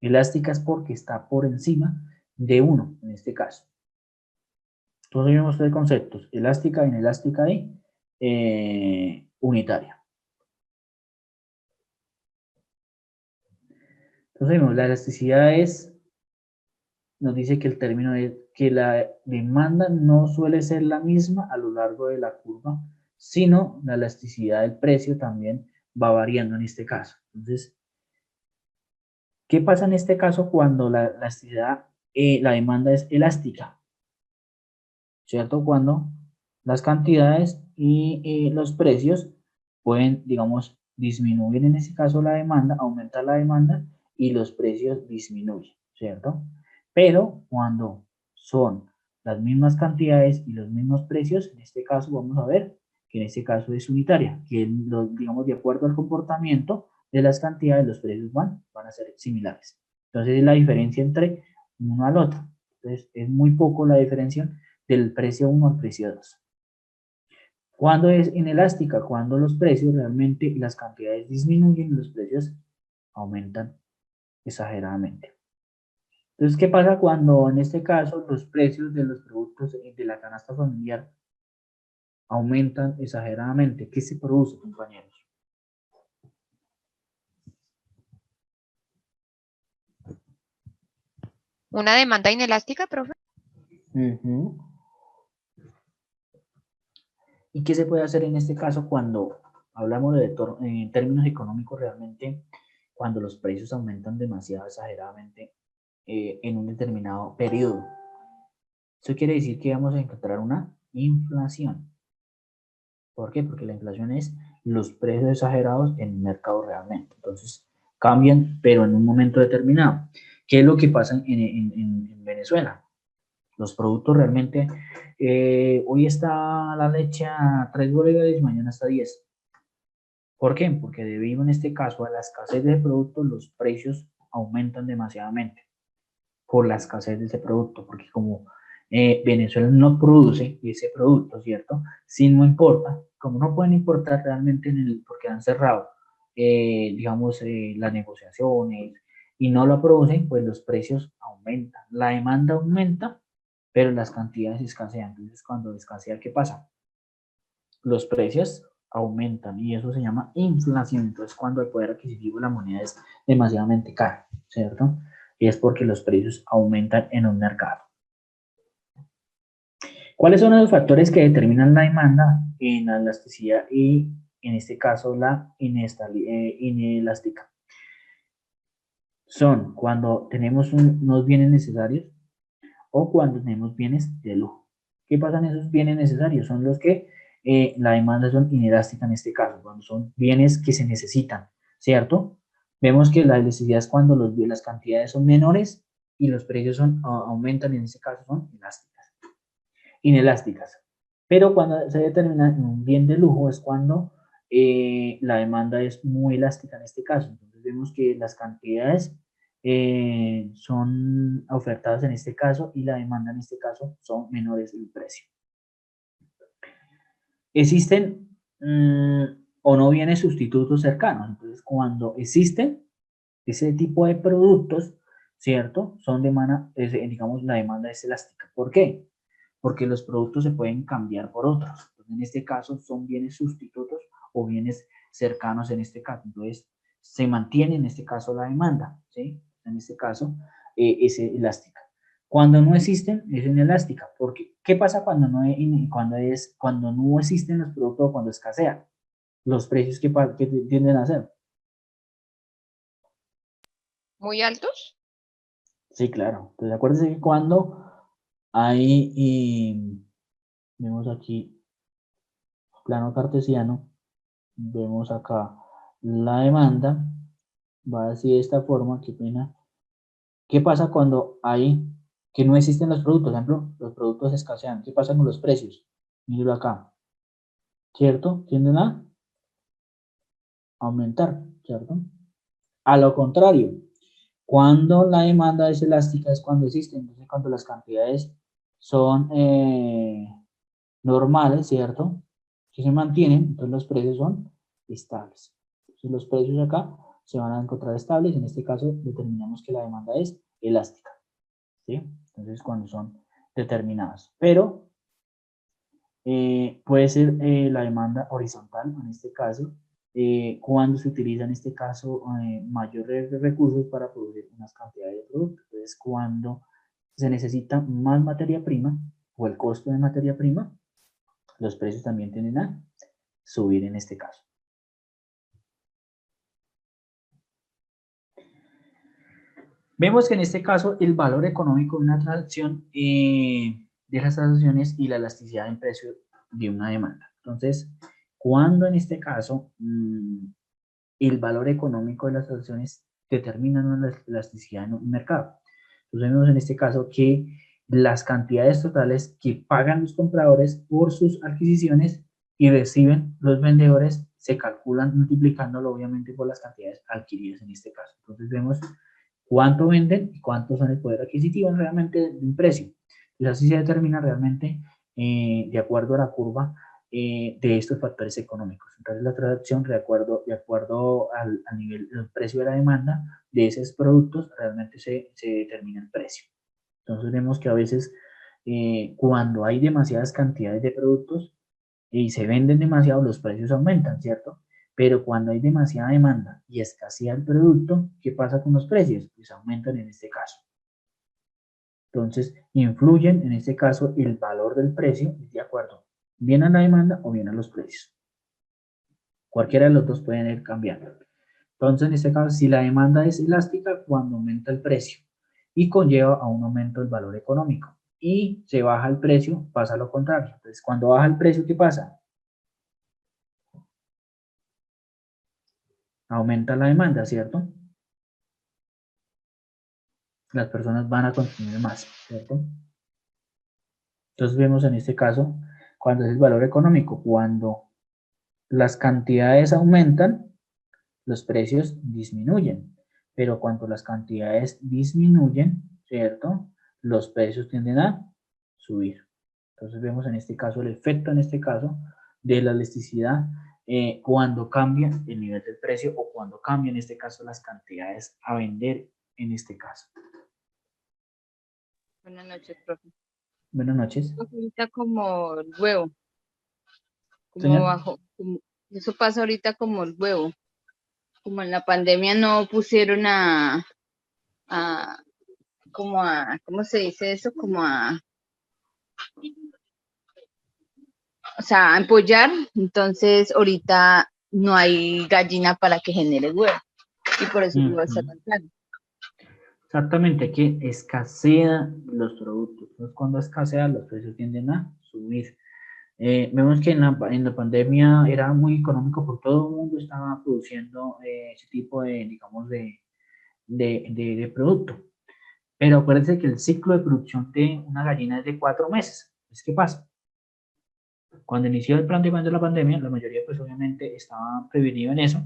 elástica es porque está por encima de 1, en este caso. Entonces vemos tres conceptos, elástica, inelástica y unitaria. Entonces vemos, la elasticidad nos dice que el término es que la demanda no suele ser la misma a lo largo de la curva, sino la elasticidad del precio también va variando en este caso. Entonces, ¿qué pasa en este caso cuando la elasticidad, la demanda es elástica? ¿Cierto? Cuando las cantidades y los precios pueden, digamos, disminuir en este caso la demanda, aumentar la demanda y los precios disminuyen, ¿cierto? Pero cuando son las mismas cantidades y los mismos precios, en este caso vamos a ver que en este caso es unitaria, que digamos de acuerdo al comportamiento de las cantidades, los precios van a ser similares. Entonces es la diferencia entre uno al otro. Entonces es muy poco la diferencia del precio 1 al precio 2. ¿Cuándo es inelástica? Cuando los precios realmente, las cantidades disminuyen y los precios aumentan exageradamente. Entonces, ¿qué pasa cuando en este caso los precios de los productos de la canasta familiar aumentan exageradamente? ¿Qué se produce, compañeros? ¿Una demanda inelástica, profe? ¿Y qué se puede hacer en este caso cuando hablamos en términos económicos realmente, cuando los precios aumentan demasiado exageradamente en un determinado periodo? Eso quiere decir que vamos a encontrar una inflación. ¿Por qué? Porque la inflación es los precios exagerados en el mercado realmente. Entonces, cambian, pero en un momento determinado. ¿Qué es lo que pasa en Venezuela? Los productos realmente, hoy está la leche a 3 bolívares, mañana está a 10. ¿Por qué? Porque debido en este caso a la escasez de productos, los precios aumentan demasiadamente por la escasez de ese producto, porque como Venezuela no produce ese producto, ¿cierto? Si no importa, como no pueden importar realmente porque han cerrado, digamos, las negociaciones y no lo producen, pues los precios aumentan, la demanda aumenta, pero las cantidades escasean. Entonces, cuando escasea, ¿qué pasa? Los precios aumentan y eso se llama inflación. Entonces, cuando el poder adquisitivo de la moneda es demasiadamente caro, ¿cierto? Y es porque los precios aumentan en un mercado. ¿Cuáles son los factores que determinan la demanda en la elasticidad y, en este caso, la inelástica? Son cuando tenemos unos bienes necesarios o cuando tenemos bienes de lujo. ¿Qué pasa en esos bienes necesarios? Son los que la demanda son inelástica en este caso, cuando son bienes que se necesitan, ¿cierto? Vemos que la elasticidad es cuando las cantidades son menores y los precios aumentan, en este caso son inelásticas. Pero cuando se determina en un bien de lujo es cuando la demanda es muy elástica en este caso. Entonces vemos que las cantidades son ofertadas en este caso y la demanda en este caso son menores del precio. Existen o no bienes sustitutos cercanos. Entonces cuando existen ese tipo de productos, ¿cierto? Son digamos, la demanda es elástica. ¿Por qué? Porque los productos se pueden cambiar por otros. Entonces, en este caso son bienes sustitutos o bienes cercanos en este caso. Entonces, se mantiene en este caso la demanda, ¿sí? En este caso es elástica. Cuando no existen, es inelástica. Porque, ¿qué pasa cuando no existen los productos o cuando escasean? Los precios que tienden a ser. ¿Muy altos? Sí, claro. Entonces, acuérdense que cuando hay, vemos aquí, plano cartesiano, vemos acá la demanda, va así de esta forma, qué pena. ¿Qué pasa cuando que no existen los productos? Por ejemplo, los productos escasean. ¿Qué pasa con los precios? Míralo acá, ¿cierto? Tienden a aumentar, ¿cierto? A lo contrario, cuando la demanda es elástica es cuando existen, entonces cuando las cantidades son normales, ¿cierto? Que se mantienen, entonces los precios son estables. Entonces los precios acá se van a encontrar estables, en este caso determinamos que la demanda es elástica, ¿sí? Entonces cuando son determinadas, pero puede ser la demanda horizontal, en este caso, cuando se utiliza en este caso mayores recursos para producir unas cantidades de productos. Entonces cuando se necesita más materia prima o el costo de materia prima, los precios también tienden a subir en este caso. Vemos que en este caso el valor económico de una transacción, de las transacciones y la elasticidad en precio de una demanda. Entonces, cuando en este caso el valor económico de las transacciones determina la elasticidad en un mercado. Entonces vemos en este caso que las cantidades totales que pagan los compradores por sus adquisiciones y reciben los vendedores se calculan multiplicándolo obviamente por las cantidades adquiridas en este caso. Entonces vemos cuánto venden y cuánto son el poder adquisitivo realmente de un precio. Entonces así se determina realmente de acuerdo a la curva de estos factores económicos. Entonces la transacción de acuerdo al nivel del precio de la demanda de esos productos realmente se determina el precio. Entonces vemos que a veces cuando hay demasiadas cantidades de productos y se venden demasiado, los precios aumentan, ¿cierto? Pero cuando hay demasiada demanda y escasea el producto, ¿qué pasa con los precios? Pues aumentan en este caso. Entonces, influyen en este caso el valor del precio de acuerdo bien a la demanda o bien a los precios. Cualquiera de los dos pueden ir cambiando. Entonces, en este caso, si la demanda es elástica, cuando aumenta el precio y conlleva a un aumento del valor económico y se baja el precio, pasa lo contrario. Entonces, cuando baja el precio, ¿qué pasa? Aumenta la demanda, ¿cierto? Las personas van a consumir más, ¿cierto? Entonces vemos en este caso, cuando es el valor económico, cuando las cantidades aumentan, los precios disminuyen, pero cuando las cantidades disminuyen, ¿cierto? Los precios tienden a subir. Entonces vemos en este caso el efecto, en este caso, de la elasticidad cuando cambia el nivel del precio o cuando cambia en este caso las cantidades a vender en este caso. Buenas noches, profe. Buenas noches. Ahorita como el huevo, como Señor. bajo, eso pasa ahorita como el huevo. Como en la pandemia no pusieron ¿cómo se dice eso? O sea, a empollar, entonces ahorita no hay gallina para que genere huevo. Y por eso el huevo está tan caro. Exactamente, que escasean los productos. Entonces, cuando escasean, los precios tienden a subir. Vemos que en la pandemia era muy económico porque todo el mundo estaba produciendo ese tipo de, digamos, de producto. Pero acuérdense que el ciclo de producción de una gallina es de 4 meses. Entonces, ¿qué pasa? Cuando inició el plan de la pandemia, la mayoría pues obviamente estaba prevenido en eso.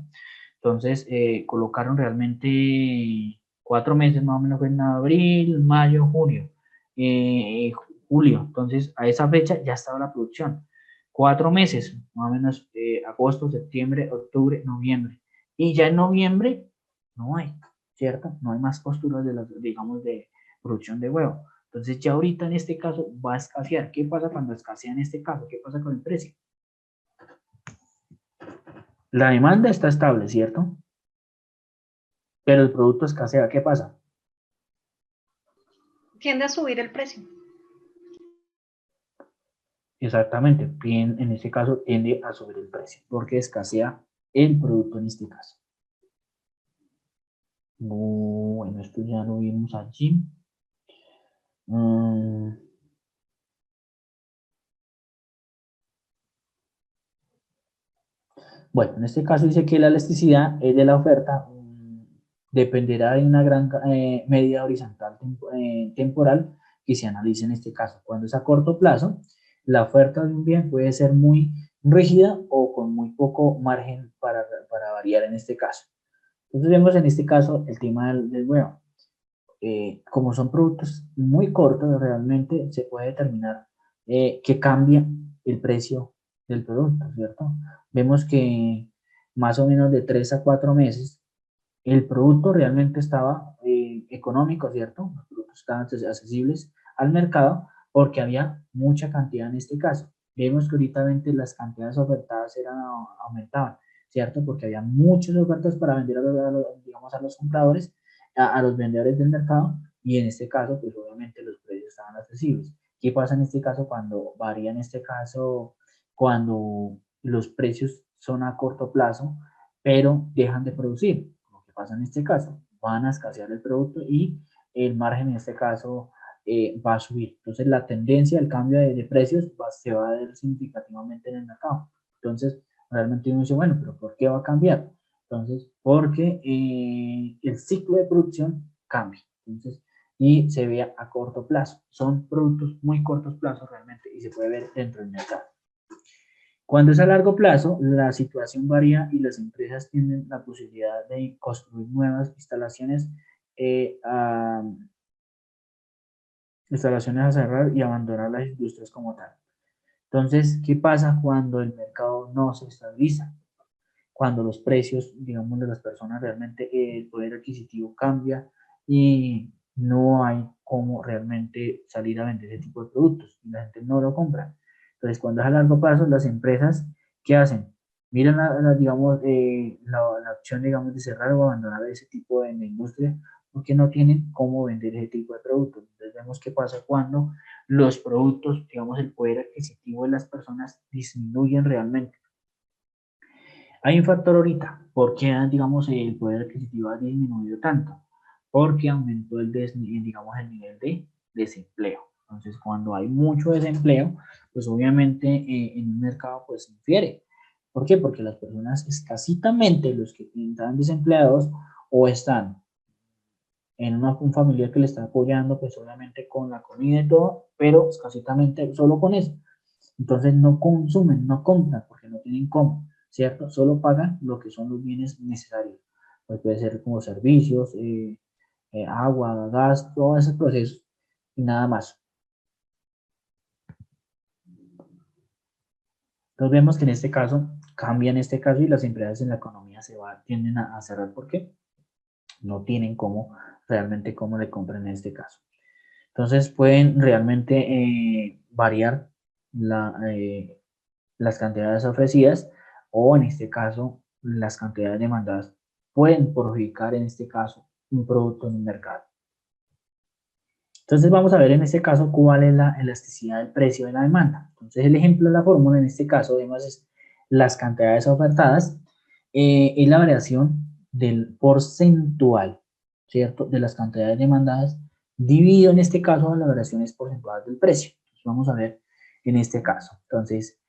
Entonces colocaron realmente 4 meses, más o menos fue en abril, mayo, junio, julio. Entonces a esa fecha ya estaba la producción. 4 meses, más o menos agosto, septiembre, octubre, noviembre. Y ya en noviembre no hay, ¿cierto? No hay más posturas de las, digamos, de producción de huevo. Entonces ya ahorita en este caso va a escasear. ¿Qué pasa cuando escasea en este caso? ¿Qué pasa con el precio? La demanda está estable, ¿cierto? Pero el producto escasea. ¿Qué pasa? Tiende a subir el precio. Exactamente. En este caso tiende a subir el precio porque escasea el producto en este caso. Bueno, esto ya lo vimos allí. Bueno, en este caso dice que la elasticidad de la oferta dependerá de una gran medida horizontal temporal que se analice en este caso. Cuando es a corto plazo, la oferta de un bien puede ser muy rígida o con muy poco margen para variar en este caso. Entonces vemos en este caso el tema del huevo. Como son productos muy cortos, realmente se puede determinar que cambia el precio del producto, ¿cierto? Vemos que más o menos de 3 a 4 meses el producto realmente estaba económico, ¿cierto? Los productos estaban accesibles al mercado porque había mucha cantidad en este caso. Vemos que ahorita las cantidades ofertadas aumentaban, ¿cierto? Porque había muchas ofertas para vender digamos, a los compradores, a los vendedores del mercado, y en este caso, pues obviamente los precios estaban accesibles. ¿Qué pasa en este caso cuando varía en este caso, cuando los precios son a corto plazo, pero dejan de producir? Lo que pasa en este caso, van a escasear el producto y el margen en este caso va a subir. Entonces la tendencia del cambio de precios se va a ver significativamente en el mercado. Entonces realmente uno dice, bueno, pero ¿por qué va a cambiar? Entonces, porque el ciclo de producción cambia. Entonces, y se ve a corto plazo. Son productos muy cortos plazos realmente y se puede ver dentro del mercado. Cuando es a largo plazo, la situación varía y las empresas tienen la posibilidad de construir nuevas instalaciones a cerrar y abandonar las industrias como tal. Entonces, ¿qué pasa cuando el mercado no se estabiliza? Cuando los precios, digamos, de las personas realmente, el poder adquisitivo cambia y no hay cómo realmente salir a vender ese tipo de productos y la gente no lo compra. Entonces, cuando es a largo plazo, las empresas, ¿qué hacen? Miran, digamos, la opción, digamos, de cerrar o abandonar ese tipo de industria porque no tienen cómo vender ese tipo de productos. Entonces, vemos qué pasa cuando los productos, digamos, el poder adquisitivo de las personas disminuyen realmente. Hay un factor ahorita, ¿por qué, digamos, el poder adquisitivo ha disminuido tanto? Porque aumentó digamos, el nivel de desempleo. Entonces, cuando hay mucho desempleo, pues obviamente en un mercado pues infiere. ¿Por qué? Porque las personas escasitamente, los que están desempleados o están en un familiar que le está apoyando, pues solamente con la comida y todo, pero escasitamente solo con eso. Entonces no consumen, no compran, porque no tienen cómo, ¿cierto? Solo pagan lo que son los bienes necesarios. Pues puede ser como servicios, agua, gas, todos esos procesos y nada más. Entonces vemos que en este caso, cambia en este caso y las empresas en la economía tienden a cerrar porque no tienen cómo, realmente cómo le compran en este caso. Entonces pueden realmente variar las cantidades ofrecidas o en este caso las cantidades demandadas pueden perjudicar en este caso un producto en el mercado. Entonces vamos a ver en este caso cuál es la elasticidad del precio de la demanda. Entonces el ejemplo de la fórmula en este caso vemos es las cantidades ofertadas y la variación del porcentual, ¿cierto? De las cantidades demandadas dividido en este caso a las variaciones porcentuales del precio. Entonces vamos a ver en este caso. Entonces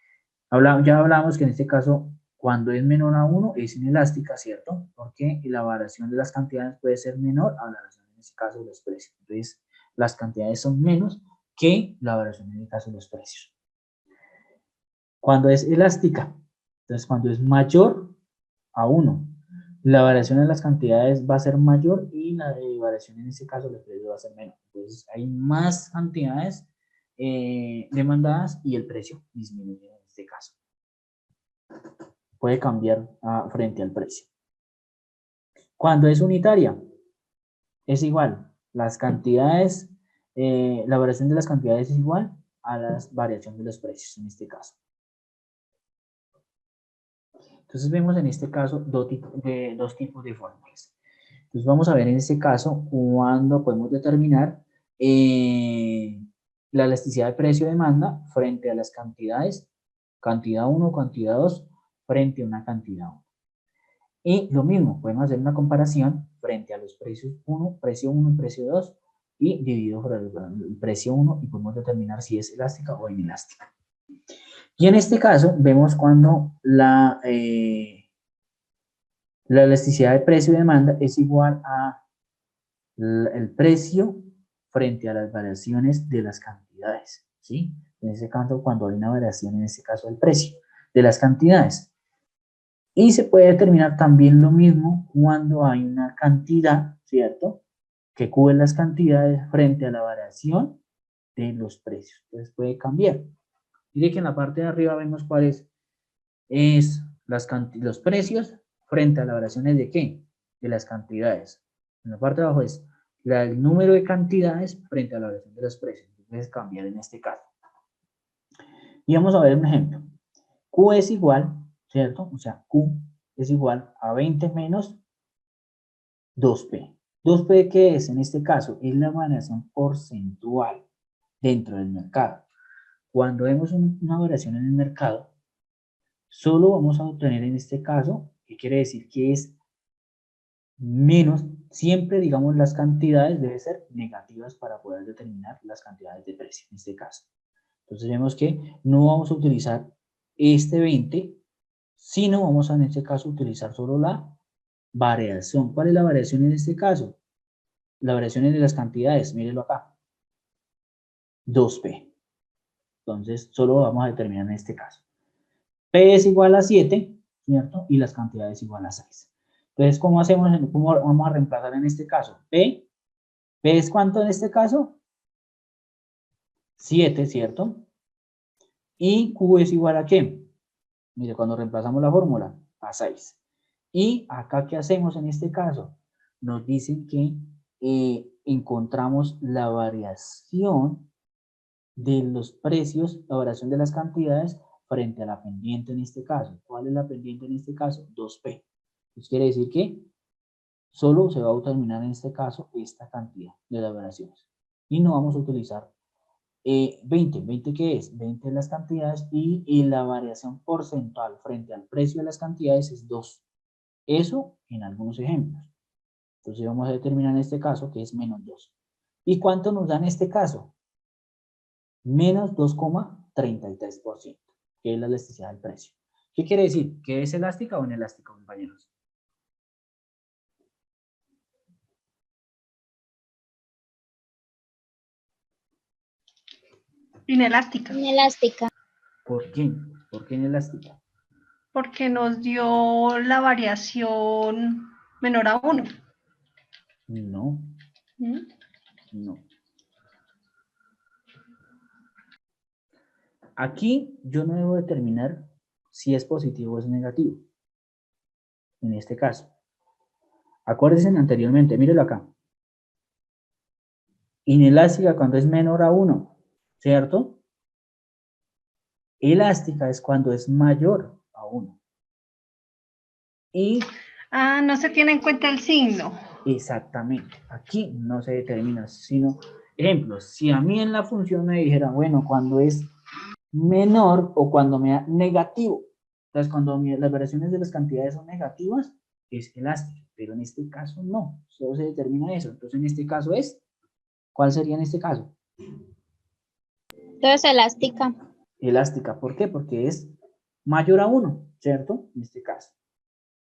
ya hablamos que en este caso cuando es menor a 1 es inelástica, ¿cierto? Porque la variación de las cantidades puede ser menor a la variación en este caso de los precios. Entonces las cantidades son menos que la variación en el caso de los precios. Cuando es elástica, entonces cuando es mayor a 1, la variación en las cantidades va a ser mayor y la variación en este caso del precio va a ser menor. Entonces hay más cantidades demandadas y el precio disminuye en este caso. Puede cambiar frente al precio. Cuando es unitaria, es igual. Las cantidades, la variación de las cantidades es igual a la variación de los precios en este caso. Entonces vemos en este caso dos tipos de fórmulas. Entonces vamos a ver en este caso cuándo podemos determinar la elasticidad de precio-demanda frente a las cantidades, cantidad 1, cantidad 2, frente a una cantidad 1. Y lo mismo, podemos hacer una comparación frente a los precios 1, precio 1 y precio 2 y dividido por el precio 1 y podemos determinar si es elástica o inelástica. Y en este caso vemos cuando la elasticidad de precio y demanda es igual a el precio frente a las variaciones de las cantidades, ¿sí? En este caso, cuando hay una variación, en este caso, del precio de las cantidades. Y se puede determinar también lo mismo cuando hay una cantidad, ¿cierto? Que cubre las cantidades frente a la variación de los precios. Entonces puede cambiar. Mire que en la parte de arriba vemos cuáles es los precios frente a las variaciones de ¿qué? De las cantidades. En la parte de abajo es el número de cantidades frente a la variación de los precios. Entonces cambiar en este caso. Y vamos a ver un ejemplo. Q es igual, ¿cierto? O sea, Q es igual a 20 menos 2P. 2P, ¿qué es? En este caso, es la variación porcentual dentro del mercado. Cuando vemos una variación en el mercado, solo vamos a obtener en este caso, ¿qué quiere decir? Que es menos, siempre digamos las cantidades deben ser negativas para poder determinar las cantidades de precio en este caso. Entonces vemos que no vamos a utilizar este 20, sino vamos a en este caso utilizar solo la variación. ¿Cuál es la variación en este caso? La variación es de las cantidades, mírenlo acá. 2P. Entonces solo vamos a determinar en este caso. P es igual a 7, ¿cierto? Y las cantidades igual a 6. Entonces, ¿cómo hacemos? ¿Cómo vamos a reemplazar en este caso? P es ¿cuánto en este caso? 7, ¿cierto? Y Q es igual a ¿qué? Mire, cuando reemplazamos la fórmula, a 6. Y acá, ¿qué hacemos en este caso? Nos dicen que encontramos la variación de los precios, la variación de las cantidades frente a la pendiente en este caso. ¿Cuál es la pendiente en este caso? 2P. Pues quiere decir que solo se va a determinar en este caso esta cantidad de las variaciones. Y no vamos a utilizar 20. ¿20 qué es? 20 de las cantidades y la variación porcentual frente al precio de las cantidades es 2. Eso en algunos ejemplos. Entonces vamos a determinar en este caso que es menos 2. ¿Y cuánto nos da en este caso? Menos 2,33%, que es la elasticidad del precio. ¿Qué quiere decir? ¿Que es elástica o inelástica, compañeros? Inelástica. Inelástica. ¿Por qué? ¿Por qué inelástica? Porque nos dio la variación menor a 1. No, no. Aquí yo no debo determinar si es positivo o es negativo. En este caso. Acuérdense anteriormente, mírelo acá. Inelástica cuando es menor a 1, ¿cierto? Elástica es cuando es mayor a 1. Y no se tiene en cuenta el signo. exactamente, aquí no se determina, sino, ejemplo, si a mí en la función me dijera, bueno, cuando es menor o cuando me da negativo, entonces cuando las variaciones de las cantidades son negativas, es elástica, pero en este caso no, solo se determina eso. Entonces en este caso es, ¿cuál sería en este caso? Entonces, elástica. Elástica, ¿por qué? Porque es mayor a 1, ¿cierto? En este caso.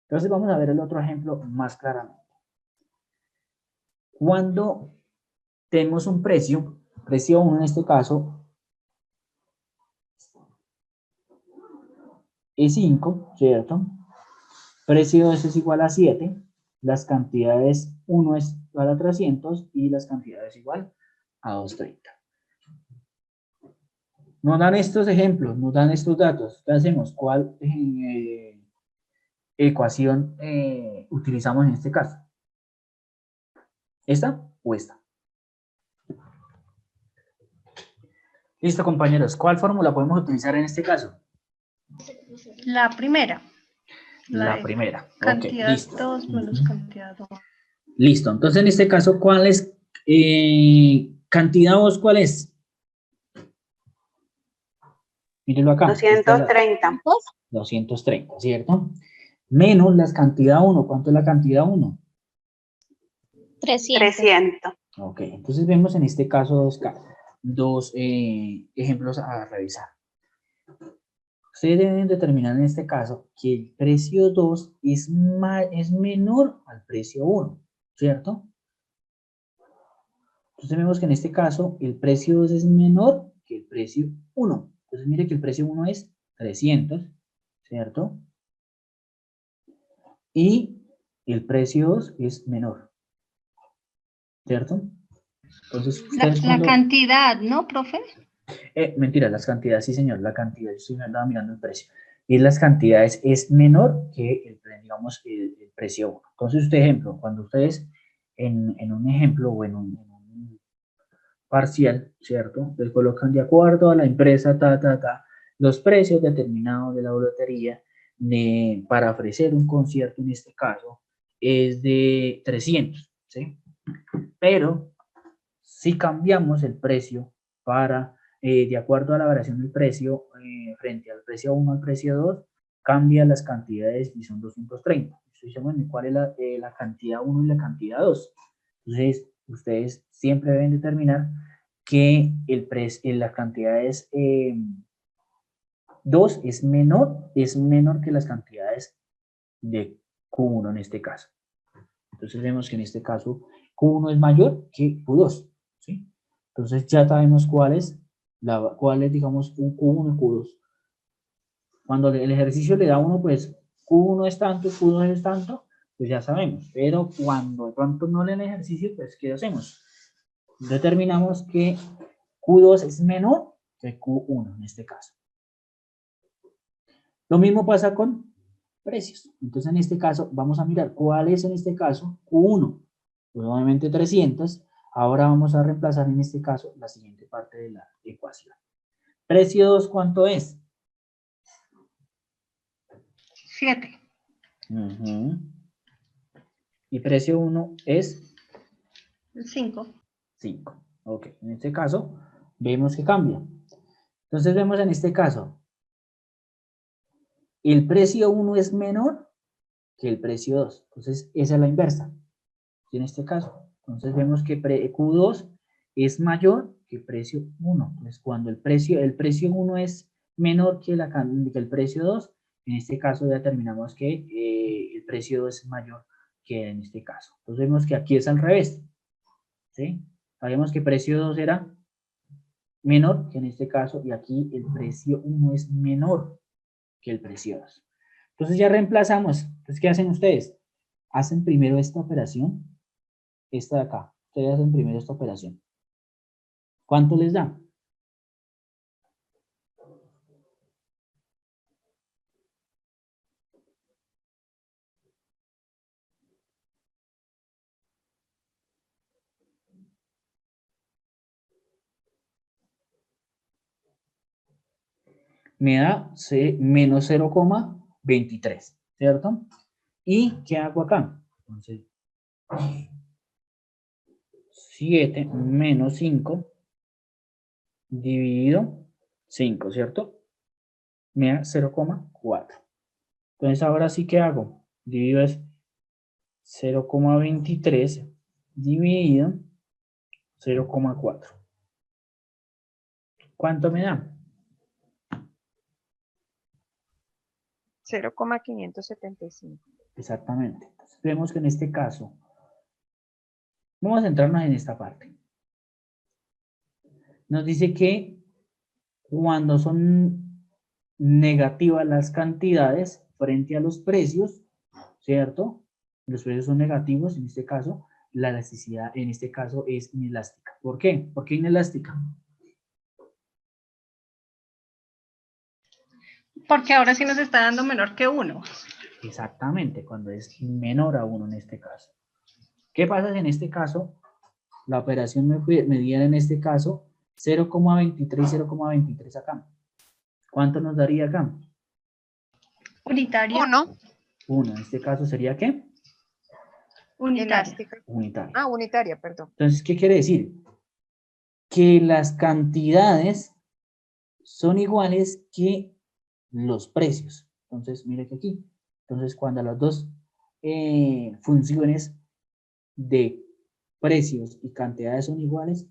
Entonces vamos a ver el otro ejemplo más claramente. Cuando tenemos un precio 1 en este caso, es 5, ¿cierto? Precio 2 es igual a 7, las cantidades 1 es igual a 300 y las cantidades igual a 230. Nos dan estos ejemplos, nos dan estos datos. ¿Qué hacemos? ¿Cuál ecuación utilizamos en este caso? ¿Esta o esta? Listo, compañeros. ¿Cuál fórmula podemos utilizar en este caso? La primera. La primera. Cantidad Ok, listo. 2 menos cantidad 2. Listo. Entonces, en este caso, ¿cuál es? Cantidad 2, ¿cuál es? Mírenlo acá. 230. 230, ¿cierto? Menos la cantidad 1. ¿Cuánto es la cantidad 1? 300. Ok, entonces vemos en este caso dos ejemplos a revisar. Ustedes deben determinar en este caso que el precio 2 es menor al precio 1, ¿cierto? Entonces vemos que en este caso el precio 2 es menor que el precio 1. Entonces mire que el precio 1 es 300, ¿cierto? Y el precio 2 es menor, ¿cierto? Entonces, la cantidad, ¿no, profe? Mentira, las cantidades, sí señor, la cantidad, yo estoy mirando el precio. Y las cantidades es menor que digamos, el precio 1. Entonces, ejemplo, cuando ustedes en un ejemplo o en un parcial, ¿cierto? Les colocan de acuerdo a la empresa, los precios determinados de la boletería para ofrecer un concierto, en este caso, es de 300, ¿sí? Pero si cambiamos el precio para, de acuerdo a la variación del precio, frente al precio 1 al precio 2, cambia las cantidades y son 230. Entonces, bueno, ¿cuál es la cantidad 1 y la cantidad 2? Entonces, ustedes siempre deben determinar que la cantidad 2 es menor que las cantidades de Q1 en este caso. Entonces vemos que en este caso Q1 es mayor que Q2, ¿sí? Entonces ya sabemos cuál es, digamos, un Q1 y Q2. Cuando el ejercicio le da 1, pues Q1 es tanto, Q2 es tanto, pues ya sabemos. Pero cuando de pronto no lee el ejercicio, pues ¿qué hacemos? Determinamos que Q2 es menor que Q1 en este caso. Lo mismo pasa con precios. Entonces en este caso vamos a mirar cuál es en este caso Q1. Pues obviamente 300. Ahora vamos a reemplazar en este caso la siguiente parte de la ecuación. Precio 2, ¿cuánto es? 7. Y precio 1 es 5. 5. Ok, en este caso vemos que cambia. Entonces vemos en este caso, el precio 1 es menor que el precio 2. Entonces esa es la inversa. En este caso, entonces vemos que Q2 es mayor que precio 1. Entonces cuando el precio 1 es menor que el precio 2, En este caso ya determinamos que el precio es mayor que en este caso. Entonces vemos que aquí es al revés, ¿sí? Sabemos que precio 2 era menor que en este caso, y aquí el precio 1 es menor que el precio 2. Entonces ya reemplazamos. Entonces, ¿qué hacen ustedes? Hacen primero esta operación, esta de acá. Ustedes hacen primero esta operación. ¿Cuánto les da? Me da menos 0,23, ¿cierto? ¿Y qué hago acá? Entonces, 7 menos 5 dividido 5, ¿cierto? Me da 0,4. Entonces, ahora sí que hago. Divido es 0,23 dividido 0,4. ¿Cuánto me da? 0,575. Exactamente. Entonces, vemos que en este caso, vamos a centrarnos en esta parte. Nos dice que cuando son negativas las cantidades frente a los precios, ¿cierto? Los precios son negativos, en este caso, la elasticidad en este caso es inelástica. ¿Por qué? ¿Por qué inelástica? Porque ahora sí nos está dando menor que 1. Exactamente, cuando es menor a 1 en este caso. ¿Qué pasa si en este caso la operación me diera en este caso 0,23 y 0,23 acá? ¿Cuánto nos daría acá? Unitaria. 1. 1. En este caso sería ¿qué? Unitaria. Elástica. Unitaria. Ah, unitaria, perdón. Entonces, ¿qué quiere decir? Que las cantidades son iguales que los precios. Entonces, mire que aquí. Entonces, cuando las dos funciones de precios y cantidades son iguales,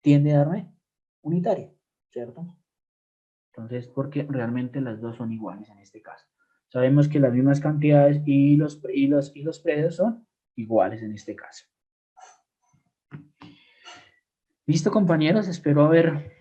tiende a darme unitaria, ¿cierto? Entonces, porque realmente las dos son iguales en este caso. Sabemos que las mismas cantidades y los precios son iguales en este caso. Listo, compañeros, espero haber